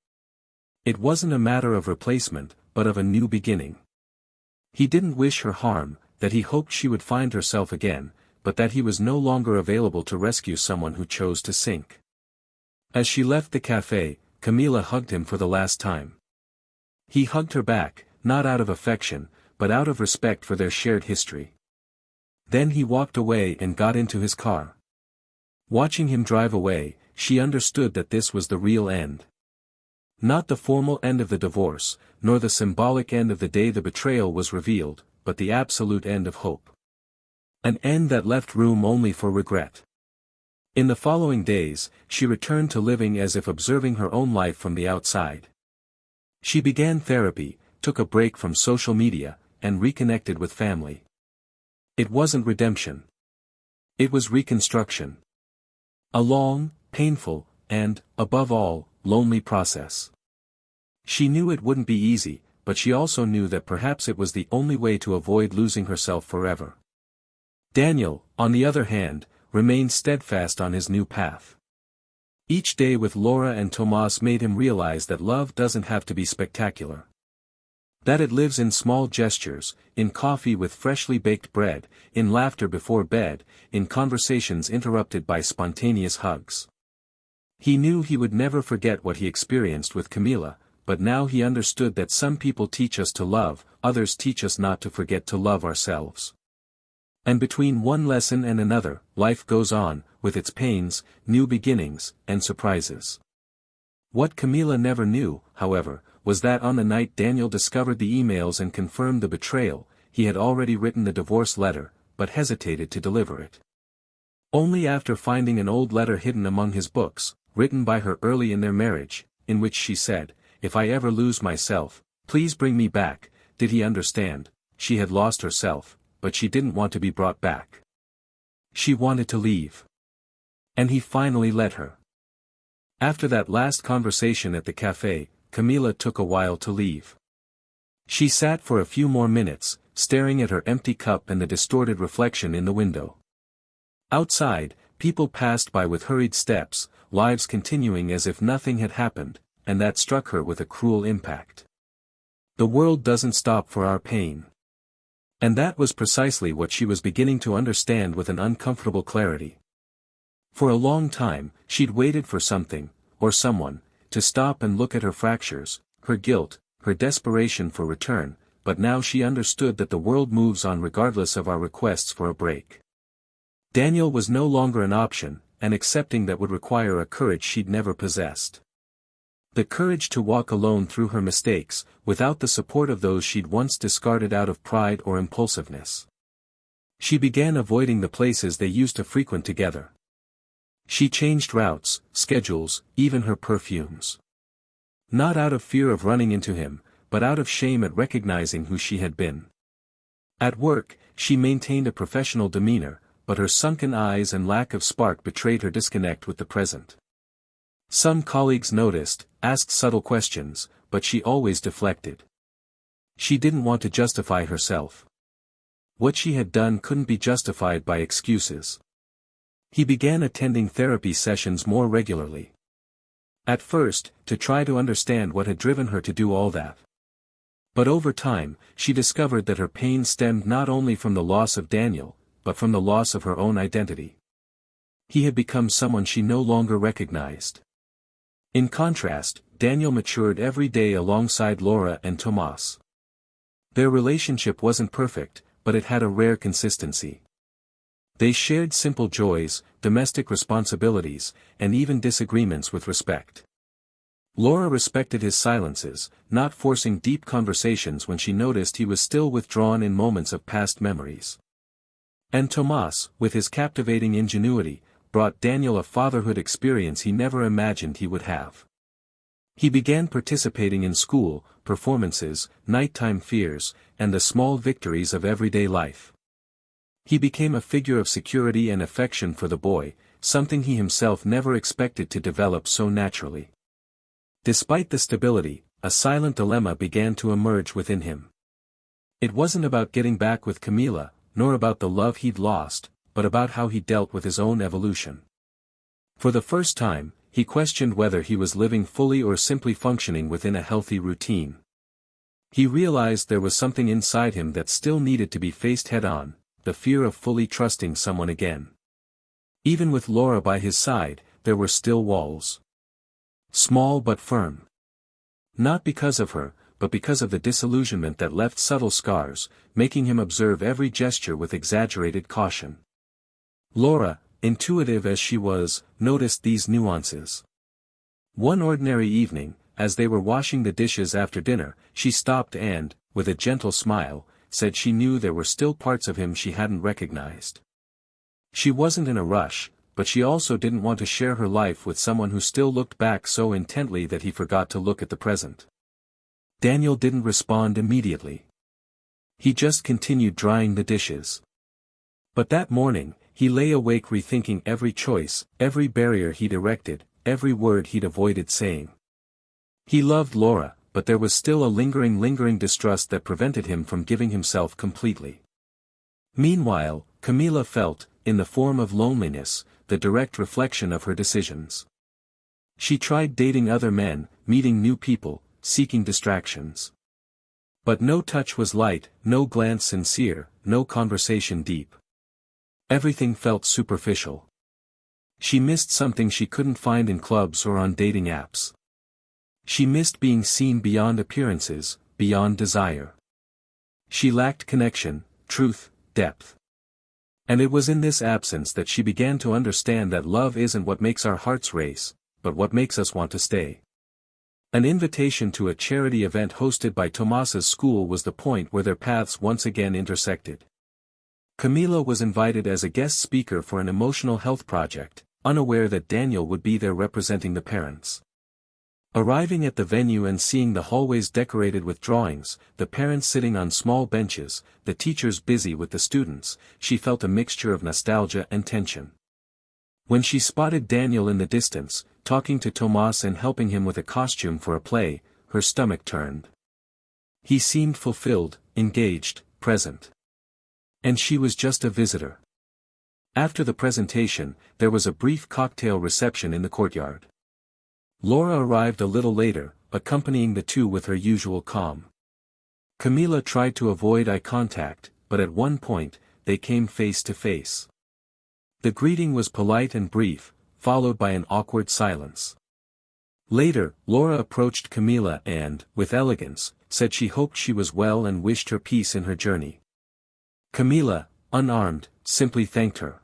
Speaker 1: It wasn't a matter of replacement, but of a new beginning. He didn't wish her harm, that he hoped she would find herself again, but that he was no longer available to rescue someone who chose to sink. As she left the cafe, Camila hugged him for the last time. He hugged her back, not out of affection, but out of respect for their shared history. Then he walked away and got into his car. Watching him drive away, she understood that this was the real end. Not the formal end of the divorce, nor the symbolic end of the day the betrayal was revealed, but the absolute end of hope. An end that left room only for regret. In the following days, she returned to living as if observing her own life from the outside. She began therapy, took a break from social media, and reconnected with family. It wasn't redemption. It was reconstruction. A long, painful, and, above all, lonely process. She knew it wouldn't be easy, but she also knew that perhaps it was the only way to avoid losing herself forever. Daniel, on the other hand, remained steadfast on his new path. Each day with Laura and Tomas made him realize that love doesn't have to be spectacular. That it lives in small gestures, in coffee with freshly baked bread, in laughter before bed, in conversations interrupted by spontaneous hugs. He knew he would never forget what he experienced with Camila, but now he understood that some people teach us to love, others teach us not to forget to love ourselves. And between one lesson and another, life goes on, with its pains, new beginnings, and surprises. What Camila never knew, however, was that on the night Daniel discovered the emails and confirmed the betrayal, he had already written the divorce letter, but hesitated to deliver it. Only after finding an old letter hidden among his books, written by her early in their marriage, in which she said, "If I ever lose myself, please bring me back," did he understand. She had lost herself, but she didn't want to be brought back. She wanted to leave. And he finally let her. After that last conversation at the cafe, Camila took a while to leave. She sat for a few more minutes, staring at her empty cup and the distorted reflection in the window. Outside, people passed by with hurried steps, lives continuing as if nothing had happened, and that struck her with a cruel impact. The world doesn't stop for our pain. And that was precisely what she was beginning to understand with an uncomfortable clarity. For a long time, she'd waited for something, or someone, to stop and look at her fractures, her guilt, her desperation for return, but now she understood that the world moves on regardless of our requests for a break. Daniel was no longer an option, and accepting that would require a courage she'd never possessed. The courage to walk alone through her mistakes, without the support of those she'd once discarded out of pride or impulsiveness. She began avoiding the places they used to frequent together. She changed routes, schedules, even her perfumes. Not out of fear of running into him, but out of shame at recognizing who she had been. At work, she maintained a professional demeanor, but her sunken eyes and lack of spark betrayed her disconnect with the present. Some colleagues noticed, asked subtle questions, but she always deflected. She didn't want to justify herself. What she had done couldn't be justified by excuses. He began attending therapy sessions more regularly. At first, to try to understand what had driven her to do all that. But over time, she discovered that her pain stemmed not only from the loss of Daniel, but from the loss of her own identity. He had become someone she no longer recognized. In contrast, Daniel matured every day alongside Laura and Tomas. Their relationship wasn't perfect, but it had a rare consistency. They shared simple joys, domestic responsibilities, and even disagreements with respect. Laura respected his silences, not forcing deep conversations when she noticed he was still withdrawn in moments of past memories. And Tomas, with his captivating ingenuity, brought Daniel a fatherhood experience he never imagined he would have. He began participating in school, performances, nighttime fears, and the small victories of everyday life. He became a figure of security and affection for the boy, something he himself never expected to develop so naturally. Despite the stability, a silent dilemma began to emerge within him. It wasn't about getting back with Camila, nor about the love he'd lost, but about how he dealt with his own evolution. For the first time, he questioned whether he was living fully or simply functioning within a healthy routine. He realized there was something inside him that still needed to be faced head-on, the fear of fully trusting someone again. Even with Laura by his side, there were still walls. Small but firm. Not because of her, but because of the disillusionment that left subtle scars, making him observe every gesture with exaggerated caution. Laura, intuitive as she was, noticed these nuances. One ordinary evening, as they were washing the dishes after dinner, she stopped and, with a gentle smile, said she knew there were still parts of him she hadn't recognized. She wasn't in a rush, but she also didn't want to share her life with someone who still looked back so intently that he forgot to look at the present. Daniel didn't respond immediately. He just continued drying the dishes. But that morning, he lay awake rethinking every choice, every barrier he'd erected, every word he'd avoided saying. He loved Laura, but there was still a lingering distrust that prevented him from giving himself completely. Meanwhile, Camila felt, in the form of loneliness, the direct reflection of her decisions. She tried dating other men, meeting new people, seeking distractions. But no touch was light, no glance sincere, no conversation deep. Everything felt superficial. She missed something she couldn't find in clubs or on dating apps. She missed being seen beyond appearances, beyond desire. She lacked connection, truth, depth. And it was in this absence that she began to understand that love isn't what makes our hearts race, but what makes us want to stay. An invitation to a charity event hosted by Tomas's school was the point where their paths once again intersected. Camila was invited as a guest speaker for an emotional health project, unaware that Daniel would be there representing the parents. Arriving at the venue and seeing the hallways decorated with drawings, the parents sitting on small benches, the teachers busy with the students, she felt a mixture of nostalgia and tension. When she spotted Daniel in the distance, talking to Tomas and helping him with a costume for a play, her stomach turned. He seemed fulfilled, engaged, present. And she was just a visitor. After the presentation, there was a brief cocktail reception in the courtyard. Laura arrived a little later, accompanying the two with her usual calm. Camila tried to avoid eye contact, but at one point, they came face to face. The greeting was polite and brief, followed by an awkward silence. Later, Laura approached Camila and, with elegance, said she hoped she was well and wished her peace in her journey. Camila, unarmed, simply thanked her.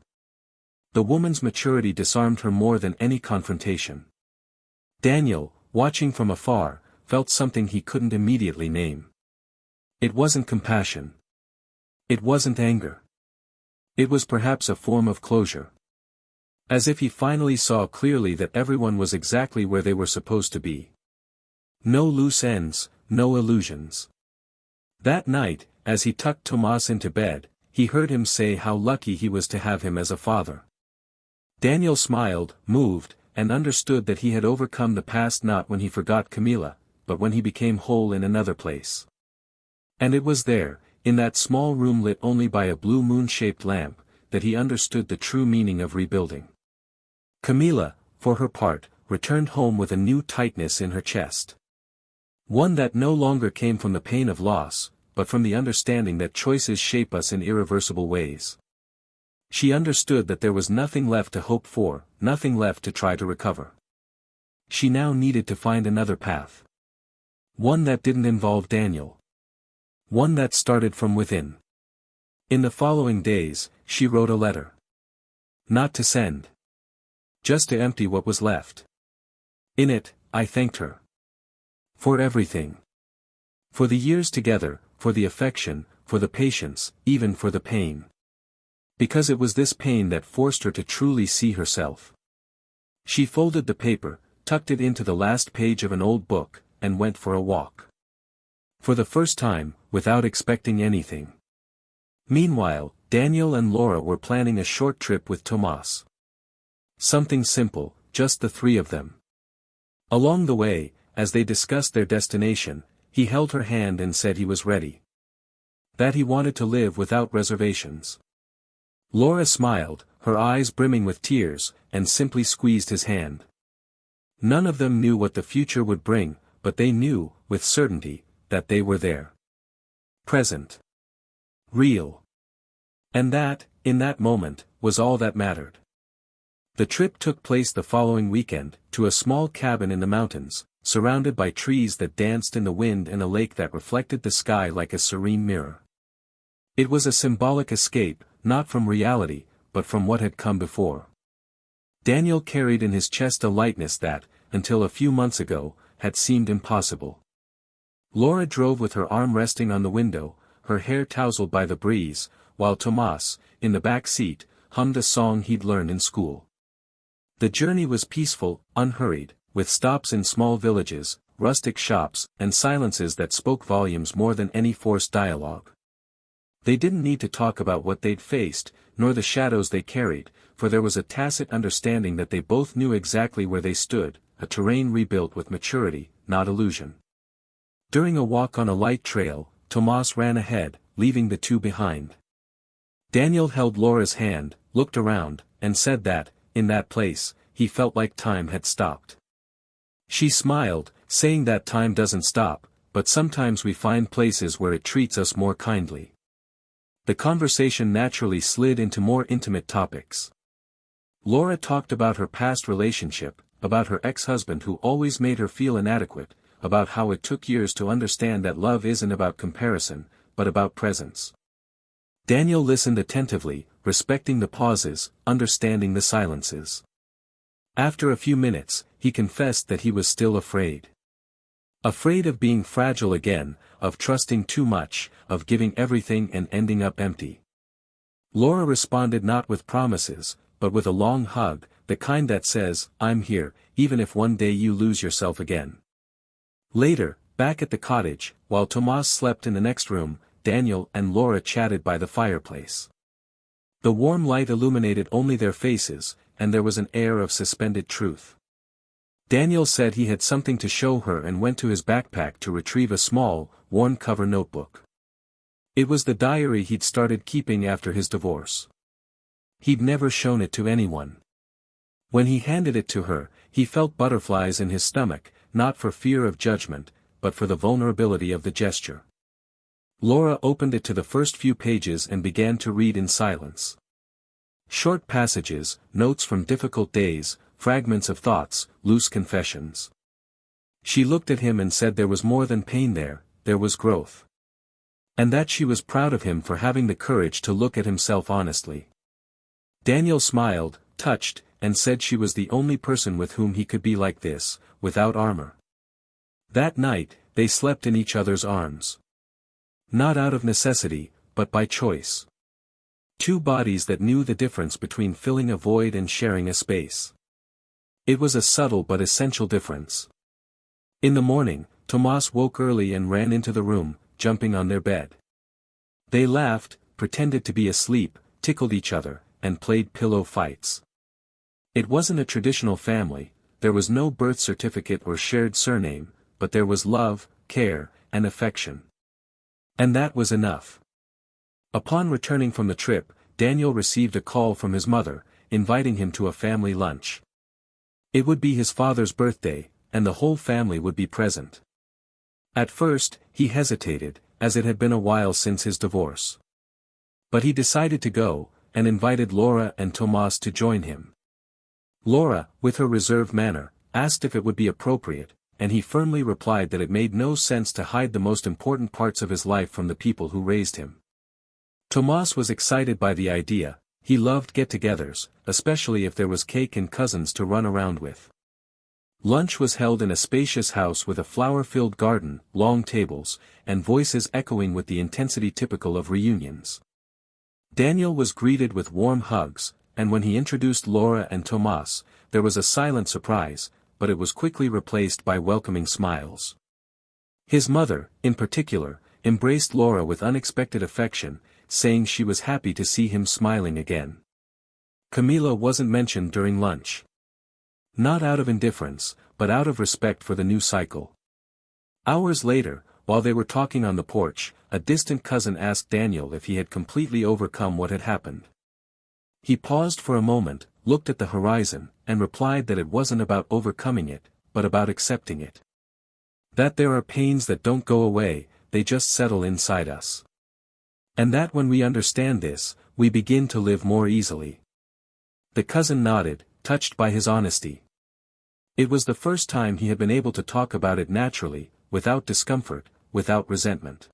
Speaker 1: The woman's maturity disarmed her more than any confrontation. Daniel, watching from afar, felt something he couldn't immediately name. It wasn't compassion. It wasn't anger. It was perhaps a form of closure. As if he finally saw clearly that everyone was exactly where they were supposed to be. No loose ends, no illusions. That night, as he tucked Tomas into bed, he heard him say how lucky he was to have him as a father. Daniel smiled, moved, and understood that he had overcome the past not when he forgot Camila, but when he became whole in another place. And it was there, in that small room lit only by a blue moon-shaped lamp, that he understood the true meaning of rebuilding. Camila, for her part, returned home with a new tightness in her chest. One that no longer came from the pain of loss, but from the understanding that choices shape us in irreversible ways. She understood that there was nothing left to hope for, nothing left to try to recover. She now needed to find another path. One that didn't involve Daniel. One that started from within. In the following days, she wrote a letter. Not to send. Just to empty what was left. In it, I thanked her. For everything. For the years together, for the affection, for the patience, even for the pain. Because it was this pain that forced her to truly see herself. She folded the paper, tucked it into the last page of an old book, and went for a walk. For the first time, without expecting anything. Meanwhile, Daniel and Laura were planning a short trip with Tomas. Something simple, just the three of them. Along the way, as they discussed their destination, he held her hand and said he was ready. That he wanted to live without reservations. Laura smiled, her eyes brimming with tears, and simply squeezed his hand. None of them knew what the future would bring, but they knew, with certainty, that they were there. Present. Real. And that, in that moment, was all that mattered. The trip took place the following weekend, to a small cabin in the mountains, surrounded by trees that danced in the wind and a lake that reflected the sky like a serene mirror. It was a symbolic escape, not from reality, but from what had come before. Daniel carried in his chest a lightness that, until a few months ago, had seemed impossible. Laura drove with her arm resting on the window, her hair tousled by the breeze, while Tomas, in the back seat, hummed a song he'd learned in school. The journey was peaceful, unhurried, with stops in small villages, rustic shops, and silences that spoke volumes more than any forced dialogue. They didn't need to talk about what they'd faced, nor the shadows they carried, for there was a tacit understanding that they both knew exactly where they stood, a terrain rebuilt with maturity, not illusion. During a walk on a light trail, Tomas ran ahead, leaving the two behind. Daniel held Laura's hand, looked around, and said that, in that place, he felt like time had stopped. She smiled, saying that time doesn't stop, but sometimes we find places where it treats us more kindly. The conversation naturally slid into more intimate topics. Laura talked about her past relationship, about her ex-husband who always made her feel inadequate, about how it took years to understand that love isn't about comparison, but about presence. Daniel listened attentively, respecting the pauses, understanding the silences. After a few minutes, he confessed that he was still afraid. Afraid of being fragile again, of trusting too much, of giving everything and ending up empty. Laura responded not with promises, but with a long hug, the kind that says, "I'm here, even if one day you lose yourself again." Later, back at the cottage, while Tomas slept in the next room, Daniel and Laura chatted by the fireplace. The warm light illuminated only their faces, and there was an air of suspended truth. Daniel said he had something to show her and went to his backpack to retrieve a small, worn-cover notebook. It was the diary he'd started keeping after his divorce. He'd never shown it to anyone. When he handed it to her, he felt butterflies in his stomach, not for fear of judgment, but for the vulnerability of the gesture. Laura opened it to the first few pages and began to read in silence. Short passages, notes from difficult days, fragments of thoughts, loose confessions. She looked at him and said there was more than pain there was growth. And that she was proud of him for having the courage to look at himself honestly. Daniel smiled, touched, and said she was the only person with whom he could be like this, without armor. That night, they slept in each other's arms. Not out of necessity, but by choice. Two bodies that knew the difference between filling a void and sharing a space. It was a subtle but essential difference. In the morning, Tomas woke early and ran into the room, jumping on their bed. They laughed, pretended to be asleep, tickled each other, and played pillow fights. It wasn't a traditional family, there was no birth certificate or shared surname, but there was love, care, and affection. And that was enough. Upon returning from the trip, Daniel received a call from his mother, inviting him to a family lunch. It would be his father's birthday, and the whole family would be present. At first, he hesitated, as it had been a while since his divorce. But he decided to go, and invited Laura and Tomas to join him. Laura, with her reserved manner, asked if it would be appropriate, and he firmly replied that it made no sense to hide the most important parts of his life from the people who raised him. Tomas was excited by the idea, he loved get-togethers, especially if there was cake and cousins to run around with. Lunch was held in a spacious house with a flower-filled garden, long tables, and voices echoing with the intensity typical of reunions. Daniel was greeted with warm hugs, and when he introduced Laura and Tomas, there was a silent surprise, but it was quickly replaced by welcoming smiles. His mother, in particular, embraced Laura with unexpected affection, saying she was happy to see him smiling again. Camila wasn't mentioned during lunch. Not out of indifference, but out of respect for the new cycle. Hours later, while they were talking on the porch, a distant cousin asked Daniel if he had completely overcome what had happened. He paused for a moment, looked at the horizon, and replied that it wasn't about overcoming it, but about accepting it. That there are pains that don't go away, they just settle inside us. And that when we understand this, we begin to live more easily. The cousin nodded, touched by his honesty. It was the first time he had been able to talk about it naturally, without discomfort, without resentment.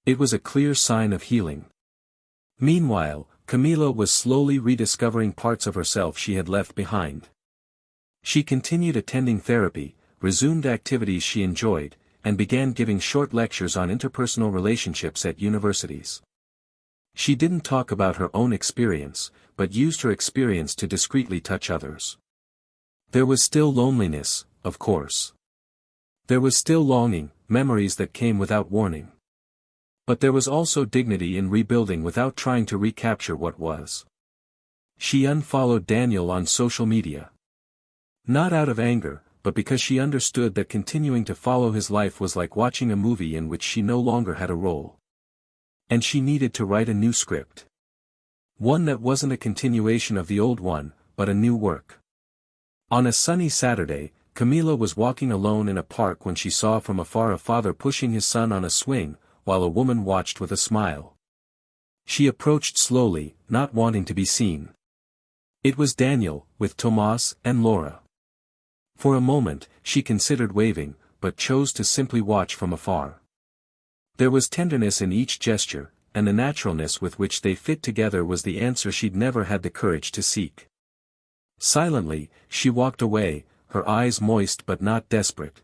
Speaker 1: It was a clear sign of healing. Meanwhile, Camila was slowly rediscovering parts of herself she had left behind. She continued attending therapy, resumed activities she enjoyed, and began giving short lectures on interpersonal relationships at universities. She didn't talk about her own experience, but used her experience to discreetly touch others. There was still loneliness, of course. There was still longing, memories that came without warning. But there was also dignity in rebuilding without trying to recapture what was. She unfollowed Daniel on social media. Not out of anger, but because she understood that continuing to follow his life was like watching a movie in which she no longer had a role. And she needed to write a new script. One that wasn't a continuation of the old one, but a new work. On a sunny Saturday, Camila was walking alone in a park when she saw from afar a father pushing his son on a swing, while a woman watched with a smile. She approached slowly, not wanting to be seen. It was Daniel, with Tomas and Laura. For a moment, she considered waving, but chose to simply watch from afar. There was tenderness in each gesture, and the naturalness with which they fit together was the answer she'd never had the courage to seek. Silently, she walked away, her eyes moist but not desperate.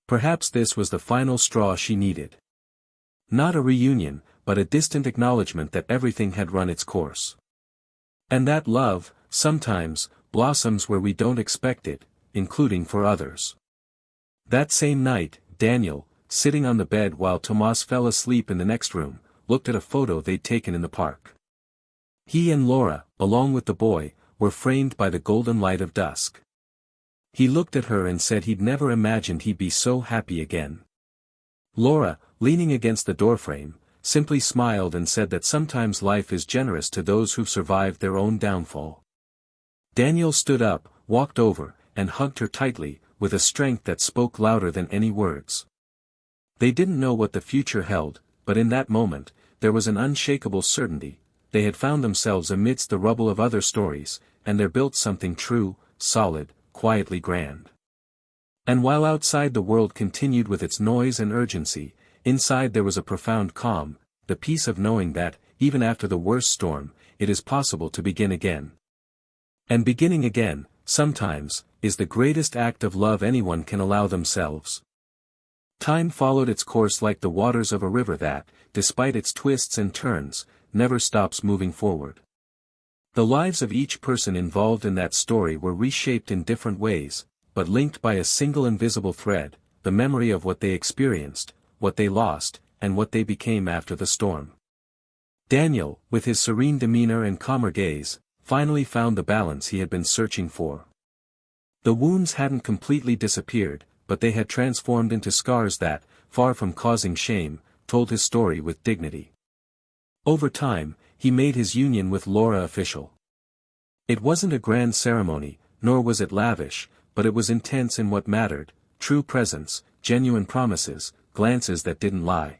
Speaker 1: Perhaps this was the final straw she needed. Not a reunion, but a distant acknowledgement that everything had run its course. And that love, sometimes, blossoms where we don't expect it, including for others. That same night, Daniel, sitting on the bed while Tomas fell asleep in the next room, looked at a photo they'd taken in the park. He and Laura, along with the boy, were framed by the golden light of dusk. He looked at her and said he'd never imagined he'd be so happy again. Laura, leaning against the doorframe, simply smiled and said that sometimes life is generous to those who've survived their own downfall. Daniel stood up, walked over, and hugged her tightly, with a strength that spoke louder than any words. They didn't know what the future held, but in that moment, there was an unshakable certainty. They had found themselves amidst the rubble of other stories, and there built something true, solid, quietly grand. And while outside the world continued with its noise and urgency, inside there was a profound calm, the peace of knowing that, even after the worst storm, it is possible to begin again. And beginning again, sometimes, is the greatest act of love anyone can allow themselves. Time followed its course like the waters of a river that, despite its twists and turns, never stops moving forward. The lives of each person involved in that story were reshaped in different ways, but linked by a single invisible thread, the memory of what they experienced, what they lost, and what they became after the storm. Daniel, with his serene demeanor and calmer gaze, finally found the balance he had been searching for. The wounds hadn't completely disappeared, but they had transformed into scars that, far from causing shame, told his story with dignity. Over time, he made his union with Laura official. It wasn't a grand ceremony, nor was it lavish, but it was intense in what mattered: true presence, genuine promises, glances that didn't lie.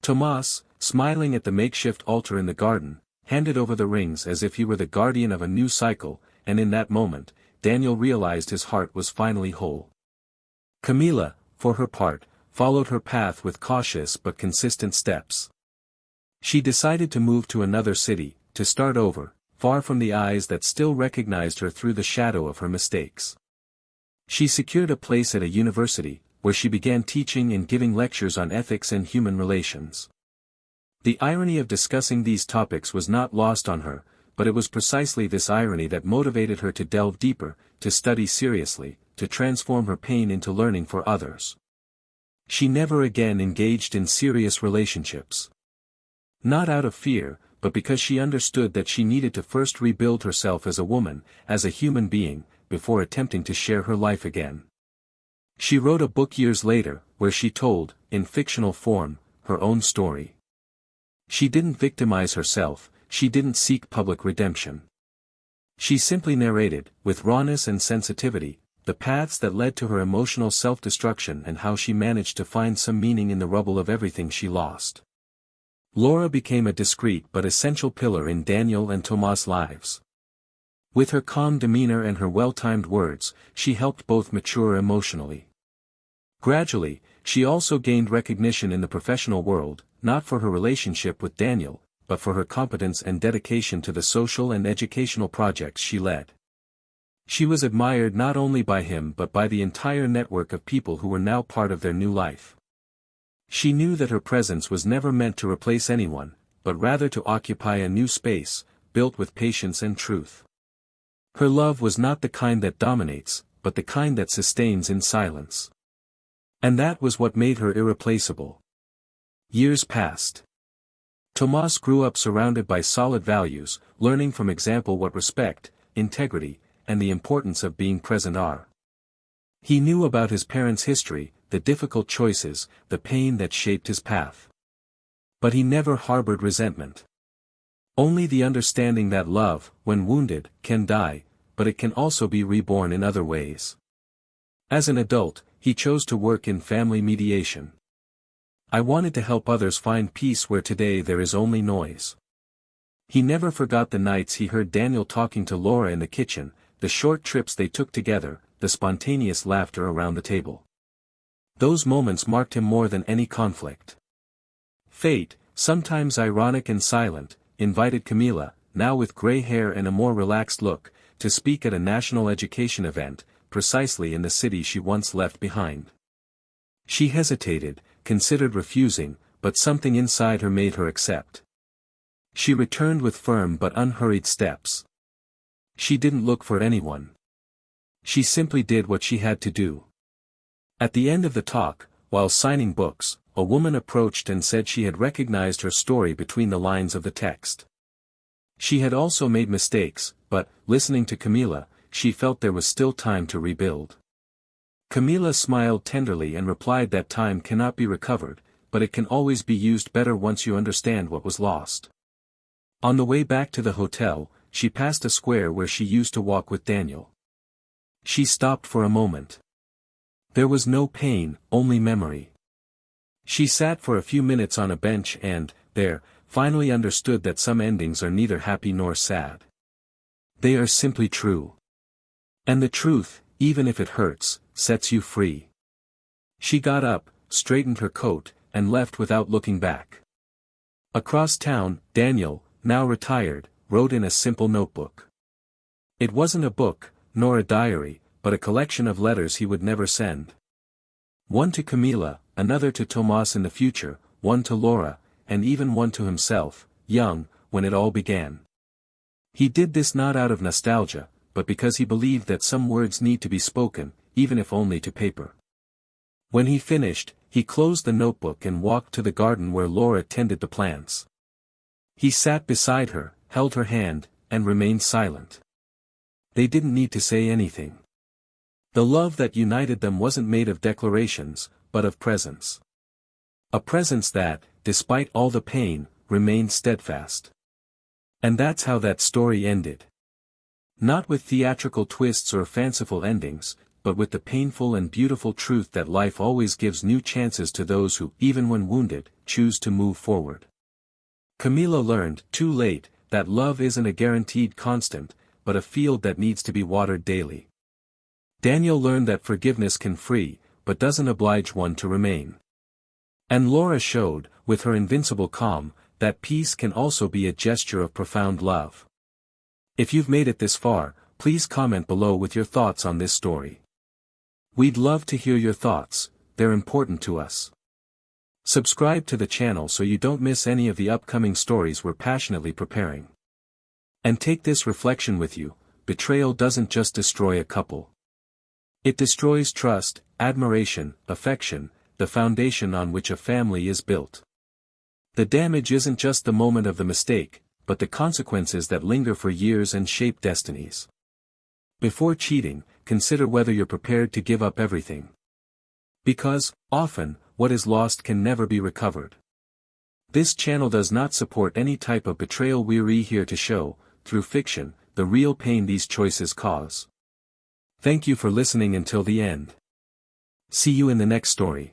Speaker 1: Tomas, smiling at the makeshift altar in the garden, handed over the rings as if he were the guardian of a new cycle, and in that moment, Daniel realized his heart was finally whole. Camila, for her part, followed her path with cautious but consistent steps. She decided to move to another city, to start over, far from the eyes that still recognized her through the shadow of her mistakes. She secured a place at a university, where she began teaching and giving lectures on ethics and human relations. The irony of discussing these topics was not lost on her, but it was precisely this irony that motivated her to delve deeper, to study seriously, to transform her pain into learning for others. She never again engaged in serious relationships. Not out of fear, but because she understood that she needed to first rebuild herself as a woman, as a human being, before attempting to share her life again. She wrote a book years later, where she told, in fictional form, her own story. She didn't victimize herself, she didn't seek public redemption. She simply narrated, with rawness and sensitivity, the paths that led to her emotional self-destruction and how she managed to find some meaning in the rubble of everything she lost. Laura became a discreet but essential pillar in Daniel and Tomas' lives. With her calm demeanor and her well-timed words, she helped both mature emotionally. Gradually, she also gained recognition in the professional world, not for her relationship with Daniel, but for her competence and dedication to the social and educational projects she led. She was admired not only by him but by the entire network of people who were now part of their new life. She knew that her presence was never meant to replace anyone, but rather to occupy a new space, built with patience and truth. Her love was not the kind that dominates, but the kind that sustains in silence. And that was what made her irreplaceable. Years passed. Tomas grew up surrounded by solid values, learning from example what respect, integrity, and the importance of being present are. He knew about his parents' history, the difficult choices, the pain that shaped his path. But he never harbored resentment. Only the understanding that love, when wounded, can die, but it can also be reborn in other ways. As an adult, he chose to work in family mediation. I wanted to help others find peace where today there is only noise. He never forgot the nights he heard Daniel talking to Laura in the kitchen, the short trips they took together, the spontaneous laughter around the table. Those moments marked him more than any conflict. Fate, sometimes ironic and silent, invited Camila, now with gray hair and a more relaxed look, to speak at a national education event, precisely in the city she once left behind. She hesitated, considered refusing, but something inside her made her accept. She returned with firm but unhurried steps. She didn't look for anyone. She simply did what she had to do. At the end of the talk, while signing books, a woman approached and said she had recognized her story between the lines of the text. She had also made mistakes, but, listening to Camila, she felt there was still time to rebuild. Camila smiled tenderly and replied that time cannot be recovered, but it can always be used better once you understand what was lost. On the way back to the hotel, she passed a square where she used to walk with Daniel. She stopped for a moment. There was no pain, only memory. She sat for a few minutes on a bench and, there, finally understood that some endings are neither happy nor sad. They are simply true. And the truth, even if it hurts, sets you free. She got up, straightened her coat, and left without looking back. Across town, Daniel, now retired, wrote in a simple notebook. It wasn't a book, nor a diary, but a collection of letters he would never send. One to Camila, another to Tomas in the future, one to Laura, and even one to himself, young, when it all began. He did this not out of nostalgia, but because he believed that some words need to be spoken, even if only to paper. When he finished, he closed the notebook and walked to the garden where Laura tended the plants. He sat beside her, held her hand, and remained silent. They didn't need to say anything. The love that united them wasn't made of declarations, but of presence. A presence that, despite all the pain, remained steadfast. And that's how that story ended. Not with theatrical twists or fanciful endings, but with the painful and beautiful truth that life always gives new chances to those who, even when wounded, choose to move forward. Camila learned, too late, that love isn't a guaranteed constant, but a field that needs to be watered daily. Daniel learned that forgiveness can free, but doesn't oblige one to remain. And Laura showed, with her invincible calm, that peace can also be a gesture of profound love. If you've made it this far, please comment below with your thoughts on this story. We'd love to hear your thoughts, they're important to us. Subscribe to the channel so you don't miss any of the upcoming stories we're passionately preparing. And take this reflection with you: betrayal doesn't just destroy a couple. It destroys trust, admiration, affection, the foundation on which a family is built. The damage isn't just the moment of the mistake, but the consequences that linger for years and shape destinies. Before cheating, consider whether you're prepared to give up everything. Because, often, what is lost can never be recovered. This channel does not support any type of betrayal. We're here to show, through fiction, the real pain these choices cause. Thank you for listening until the end. See you in the next story.